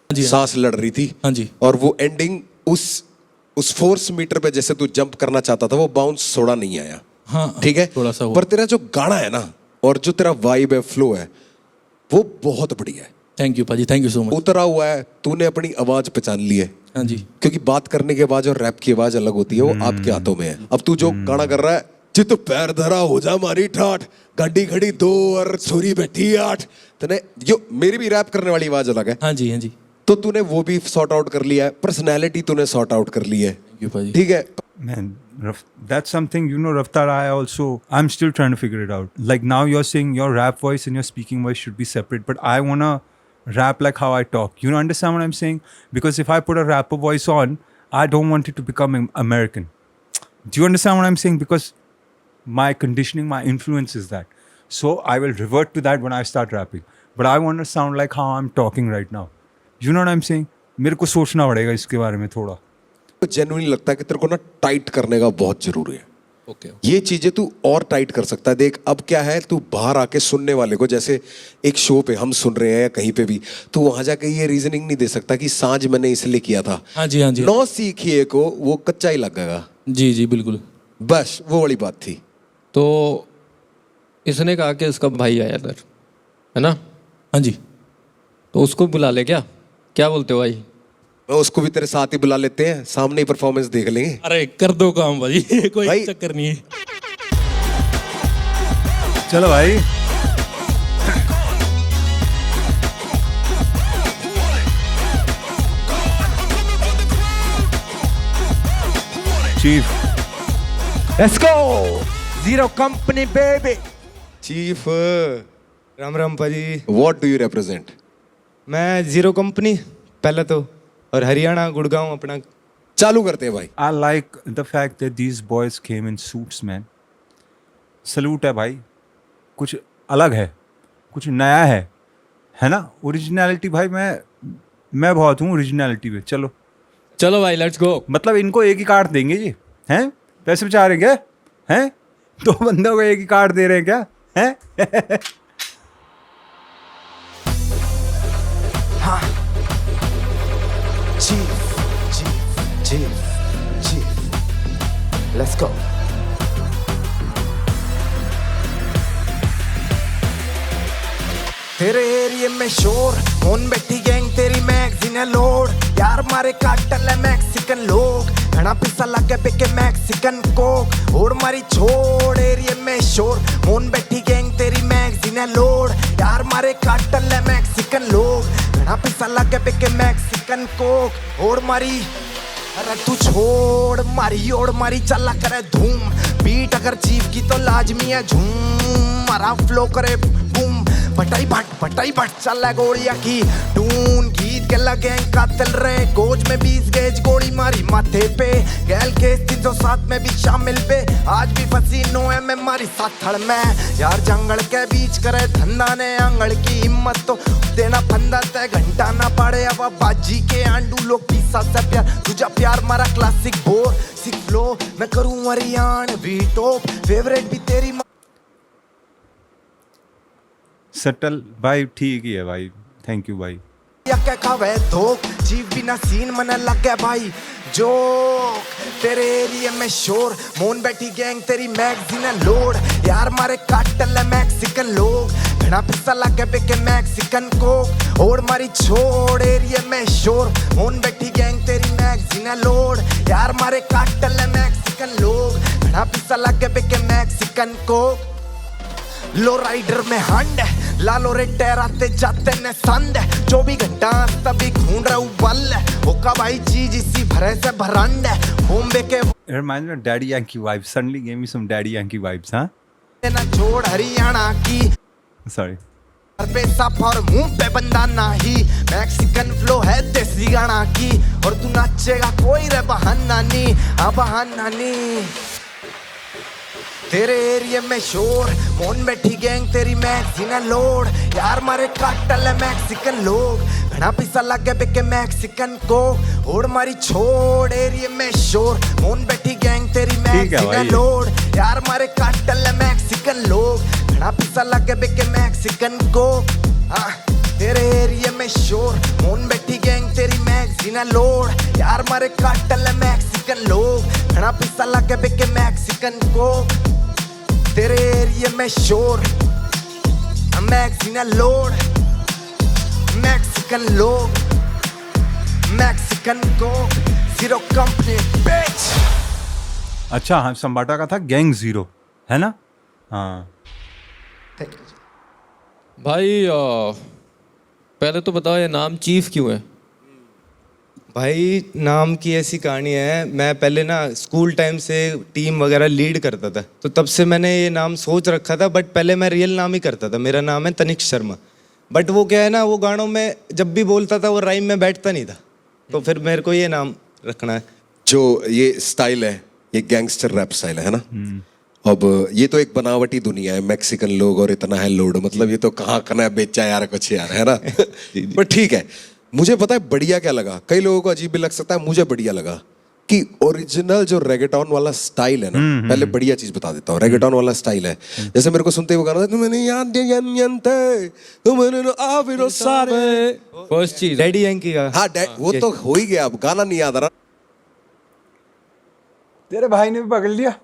सांस लड़ रही थी. हाँ जी. और वो एंडिंग उस फोर्स मीटर पे जैसे तू जंप करना चाहता था, वो बाउंस थोड़ा नहीं आया. हाँ, ठीक है. थोड़ा सा. पर तेरा जो गाना है ना, और जो तेरा वाइब है, फ्लो है, वो बहुत बढ़िया है. थैंक यू पाजी, थैंक यू सो मच. उतरा हुआ है, तूने अपनी आवाज पहचान ली है. हाँ जी. क्योंकि बात करने की आवाज और रैप की आवाज अलग होती है, वो आपके हाथों में है. अब तू जो गाना कर रहा है, जित पैर धरा हो जा मारी ठाठ, गाड़ी खड़ी 2 और छोरी बैठी 8, तूने जो मेरी भी रैप करने वाली आवाज अलग है. हाँ जी, हाँ जी. तो तूने वो भी सॉर्ट आउट कर लिया है, पर्सनैलिटी तूने सॉर्ट आउट कर ली है. ठीक है. Man, that's something, you know, Raftaar, I'm still trying to figure it out. Like now you're saying your rap voice and your speaking voice should be separate, but I want to rap like how I talk. You know, understand what I'm saying? Because if I put a rapper voice on, I don't want it to become American. Do you understand what I'm saying? Because my conditioning, my influence is that. So I will revert to that when I start rapping. But I want to sound like how I am talking right now, you know what I am saying. मेरे को सोचना पड़ेगा इसके बारे में थोड़ा. तो genuinely लगता है कि तेरे को ना टाइट करने का बहुत जरूरी है. ओके ये चीजें तू और टाइट कर सकता है. देख अब क्या है, तू बाहर आके सुनने वाले को, जैसे एक शो पे हम सुन रहे हैं या कहीं पे भी, तू वहां जाके ये रीजनिंग नहीं दे सकता कि सांझ मैंने इसलिए किया था. हाँ जी हाँ जी 9 सीखिए को वो कच्चा ही लगेगा. जी जी बिल्कुल. बस वो वाली बात थी. तो इसने कहा कि इसका भाई आया इधर, है ना? हाँ जी. तो उसको बुला ले, क्या क्या बोलते हो भाई? मैं उसको भी तेरे साथ ही बुला लेते हैं, सामने ही परफॉर्मेंस देख लेंगे. अरे कर दो काम भाई कोई भाई- चक्कर नहीं है. चलो भाई. Chief let's go zero company baby. Chief, Ram Ram पाजी. What do you represent? मैं जीरो कंपनी पहले तो, और हरियाणा गुड़गांव अपना. चालू करते हैं भाई. I like the fact that these boys came in suits, man. Salute है भाई. कुछ अलग है, कुछ नया है ना? ओरिजिनलिटी भाई, मैं बहुत हूँ ओरिजिनलिटी पे. चलो चलो भाई लेट्स गो. मतलब इनको एक ही कार्ड देंगे जी, हैं? पैसे बचा रहे हैं क्या? हैं? 2 बंदों को एक ही कार्ड दे रहे हैं क्या? हैं? Let's go. तेरे एरिया में शोर, कौन बैठी गैंग तेरी मैगजीन है लोड. यार मारे काटल है मैक्सिकन लोग, घना पिसा लगे बेके मैक्सिकन कोक. और मारी छोड़ एरिया में शोर, कौन बैठी गैंग तेरी मैगजीन है लोड. यार मारे काटल है मैक्सिकन लोग, घना पिसा लगे बेके मैक्सिकन कोक. और मारी अरे तू छोड़ मारी ओड़ मारी चला करे धूम. बीट अगर चीफ की तो लाजमी है झूम. मारा फ्लो करे बूम. बटाई भट चल गोलियां की टून. गीत के लगे कातिल रहे गोज में 20 गेज गोली मारी माथे पे. गैल केस 307 में भी शामिल पे. आज भी फंसी नोए में मारी साथड़ में. यार जंगल के बीच करे धंधा ने आंगड़ की हिम्मत तो देना फंदा ते घंटा ना पड़े. अब बाजी के आंडू लोग पीसा से प्यार तुझा प्यार मारा क्लासिक बोर. सिक फ्लो मैं करूं हरियाण भी टॉप. फेवरेट भी तेरी सटल भाई, ठीक ही है भाई. थैंक यू भाई. या क्या खावे धोख. जीव बिना सीन मने लगे भाई जोक. तेरे एरिया में शोर, मोन बैठी गैंग तेरी मैगजीन है लोड. यार मारे काटल है मैक्सिकन लोग, घना पिसा लगे बेके मैक्सिकन कोक. और मारी छोड़ एरिया में शोर, मोन बैठी गैंग तेरी मैगजीन है लोड. यार मारे काटल है मैक्सिकन लोग, घना पिसा लगे बेके मैक्सिकन कोक. लो राइडर में हंड, लालो रे टहराते जाते ने संद. 24 घंटा तभी खून रहा उबल. ओका भाई चीज इसी भरे से भरंड. बॉम्बे के It reminds me of Daddy Yankee vibes. Suddenly gave me some Daddy Yankee vibes, huh? ना छोड़ हरियाणा की. Sorry. सर पे साफ और मुंह पे बंदा नाही. मैक्सिकन फ्लो है देसी गाना की. और तू नाचेगा कोई रे बहाना नी. बहाना नी. तेरे एरिया में शोर, कौन बैठी गैंग तेरी मैगजीन है लोड. यार मारे काटल है मैक्सिकन लोग, घना पिसा लगे बेके मैक्सिकन को. और मारी छोड़ एरिया में शोर, कौन बैठी गैंग तेरी मैगजीन है लोड. यार मारे काटल है मैक्सिकन लोग, घना पिसा लगे बेके मैक्सिकन को. तेरे एरिया में शोर, कौन बैठी गैंग तेरी मैगजीन है लोड. यार मारे काटल है मैक्सिकन लोग, घना पिसा लगे बेके मैक्सिकन को. तेरे एरिया में शोर, मैगजीन है लोड. मैक्सिकन लोग, मैक्सिकन को. जीरो कंपनी बिच. अच्छा हाँ, संबाटा का था गैंग जीरो, है ना? हाँ भाई पहले तो बताओ ये नाम चीफ क्यों है? भाई नाम की ऐसी कहानी है, मैं पहले ना स्कूल टाइम से टीम वगैरह लीड करता था, तो तब से मैंने ये नाम सोच रखा था. बट पहले मैं रियल नाम ही करता था. मेरा नाम है तनिक शर्मा. बट वो क्या है ना, वो गानों में जब भी बोलता था वो राइम में बैठता नहीं था, तो फिर मेरे को ये नाम रखना है. जो ये स्टाइल है, ये गैंगस्टर रैप स्टाइल है ना. अब ये तो एक बनावटी दुनिया है, मैक्सिकन लोग और इतना है लोड, मतलब ये तो कहाँ कना बेचा यार कुछ यार, है ना? पर ठीक है, मुझे पता है बढ़िया क्या लगा, कई लोगों को अजीब भी लग सकता है, मुझे बढ़िया लगा कि ओरिजिनल जो रेगेटॉन वाला स्टाइल है ना, पहले बढ़िया चीज बता देता हूँ, रेगेटॉन वाला स्टाइल है, जैसे मेरे को सुनते ही वो गाना था, तुमने याद दिया नियंते, तुमने आविरो सारे, फर्स्ट चीज डैडी यंकी का हाँ वो तो हो ही गया, अब गाना नहीं याद आ रहा। तेरे भाई ने भी पकड़ लिया,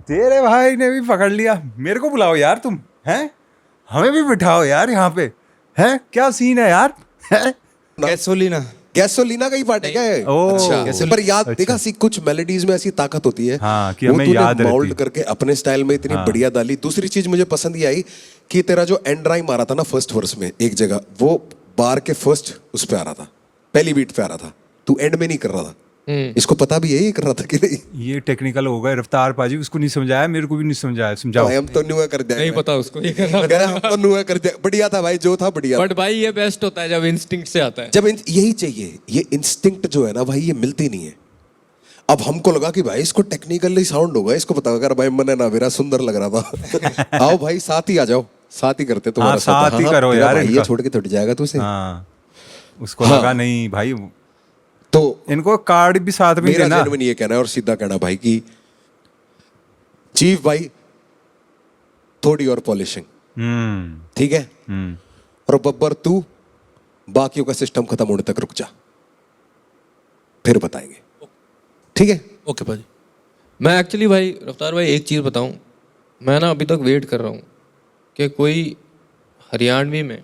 तेरे भाई ने भी पकड़ लिया। मेरे को बुलाओ यार तुम, हैं? हमें भी बिठाओ यार यहाँ पे, हैं? क्या सीन है यार, हैं? गैसोलीना गैसोलीना का ही पार्ट है क्या ये? ओह, अच्छा, पर याद देखा सी कुछ मेलोडीज में ऐसी ताकत होती है, हाँ, कि वो हमें तूने याद रहती माउल्ड है। करके अपने स्टाइल में इतनी बढ़िया डाली। दूसरी चीज मुझे पसंद ये आई कि तेरा जो एंड राइम आ रहा था ना फर्स्ट वर्स में एक जगह, वो बार के फर्स्ट उस पे आ रहा था, पहली बीट पे आ रहा था, तू एंड में नहीं कर रहा था। इसको पता भी है ये कर रहा था कि नहीं? ये टेक्निकल हो गया रफ्तार पाजी, उसको नहीं समझाया, मेरे को भी नहीं समझाया, समझाओ। भाई हम तो नुआ कर दिया, नहीं पता उसको ये करना। कह रहा हम तो नुआ कर दिया, बढ़िया था भाई, जो था बढ़िया था। बट भाई ये बेस्ट होता है जब इंस्टिंक्ट से आता है। जब यही चाहिए, ये इंस्टिंक्ट जो है ना भाई, ये मिलती नहीं है। अब हमको लगा कि भाई इसको टेक्निकली साउंड होगा, इसको पता होगा, भाई मैंने ना मेरा सुंदर लग रहा था। आओ भाई साथ ही आ जाओ, साथ ही करते तुम्हारा हाँ, साथ ही करो तेरा यार भाई इनका। ये छोड़ के थोड़ी जाएगा तू इसे। हाँ, उसको हाँ। लगा नहीं भाई, तो इनको कार्ड भी साथ में मेरा देना। जेन्युइन ये कहना है और सीधा कहना भाई कि चीफ भाई थोड़ी और पॉलिशिंग, ठीक है? और बब्बर तू बाकियों का सिस्टम खत्म होने तक रुक जा, फिर बताएंगे, ठीक है? ओके भाजी। मैं एक्चुअली भाई रफ्तार भाई एक चीज़ बताऊं, मैं ना अभी तक वेट कर रहा हूं कि कोई हरियाणवी में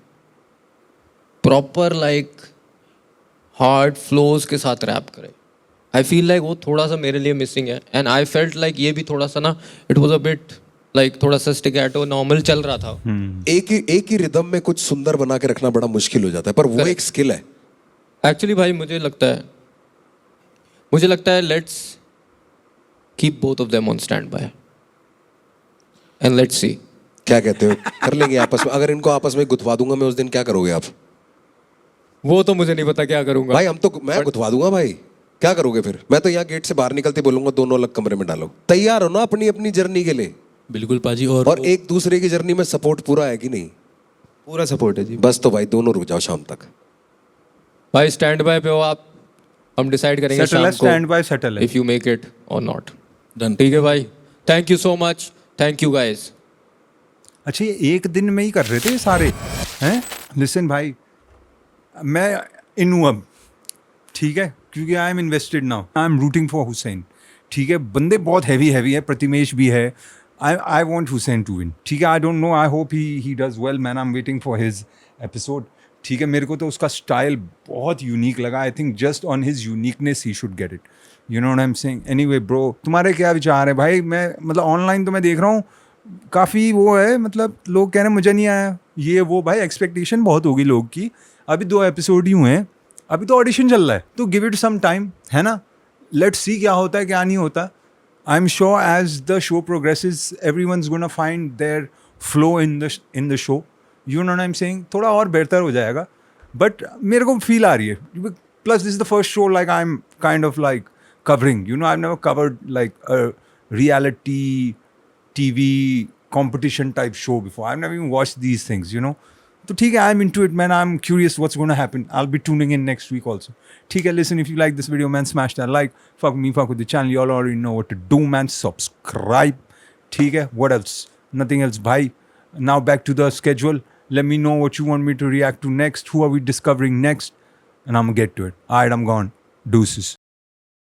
प्रॉपर लाइक हार्ड फ्लोज के साथ रैप करे। आई फील लाइक वो थोड़ा सा मेरे लिए मिसिंग है, एंड आई फेल्ट लाइक ये भी थोड़ा सा ना, it was a bit like थोड़ा सा स्टिकैटो नॉर्मल चल रहा था। एक ही रिदम में कुछ सुंदर बना के रखना बड़ा मुश्किल हो जाता है, पर वो एक स्किल है। एक्चुअली भाई मुझे लगता है let's keep both of them on stand by and let's see. क्या कहते हो, कर लेंगे आपस में? अगर इनको आपस में गुथवा दूंगा मैं उस दिन, क्या करोगे आप? वो तो मुझे नहीं पता क्या करूंगा भाई मैं गुथवा दूंगा भाई, क्या करोगे फिर? मैं तो यहाँ गेट से बाहर निकलते बोलूंगा दोनों अलग कमरे में डालो। तैयार हो ना अपनी अपनी जर्नी के लिए? बिल्कुल पाजी। और एक दूसरे की जर्नी में सपोर्ट पूरा है कि नहीं? पूरा सपोर्ट है जी। बस तो भाई दोनों रुक जाओ शाम तक। भाई स्टैंड बाय पे हो आप, हम डिसाइड करेंगे सेटल है, शाम को स्टैंड बाय सेटल है। इफ यू मेक इट और नॉट। डन। ठीक है भाई, thank you so much, thank you guys. अच्छा, ये एक दिन में ही कर रहे थे ये सारे, हैं? लिसन भाई, मैं इन हूँ अब, ठीक है, क्योंकि I am invested now, I am rooting for Hussain, ठीक है? बंदे बहुत हैवी है, प्रतिमेश भी है, I want Hussain to win, ठीक है? I don't know, I hope he does well man, I am waiting for his episode, ठीक है? मेरे को तो उसका स्टाइल बहुत यूनिक लगा, I think just on his uniqueness he should get it, you know what I am saying? Anyway bro, तुम्हारे क्या विचार है भाई? मैं मतलब ऑनलाइन तो मैं देख रहा हूँ काफ़ी वो है, मतलब लोग कह रहे हैं मुझे नहीं आया, ये वो, भाई एक्सपेक्टेशन बहुत होगी लोग की। अभी 2 एपिसोड ही हुए हैं, अभी तो ऑडिशन चल रहा है, तो गिव इट सम टाइम, है ना? लेट्स सी क्या होता है क्या नहीं होता। I am sure as the show progresses everyone's gonna find their flow in the show, you know what I am saying? थोड़ा और बेहतर हो जाएगा, बट मेरे को फील आ रही है, plus this is the first show like I am kind of like covering, you know, I've never covered like a reality TV competition type show before. I've never even watched these things, you know. So ठीक है, I'm into it, man. I'm curious what's going to happen. I'll be tuning in next week also. ठीक है, listen, if you like this video, man, smash that like. Fuck me, fuck with the channel. You all already know what to do, man. Subscribe. ठीक है, what else? Nothing else, bye. Now back to the schedule. Let me know what you want me to react to next. Who are we discovering next? And I'm gonna get to it. Alright, I'm gone. Deuces.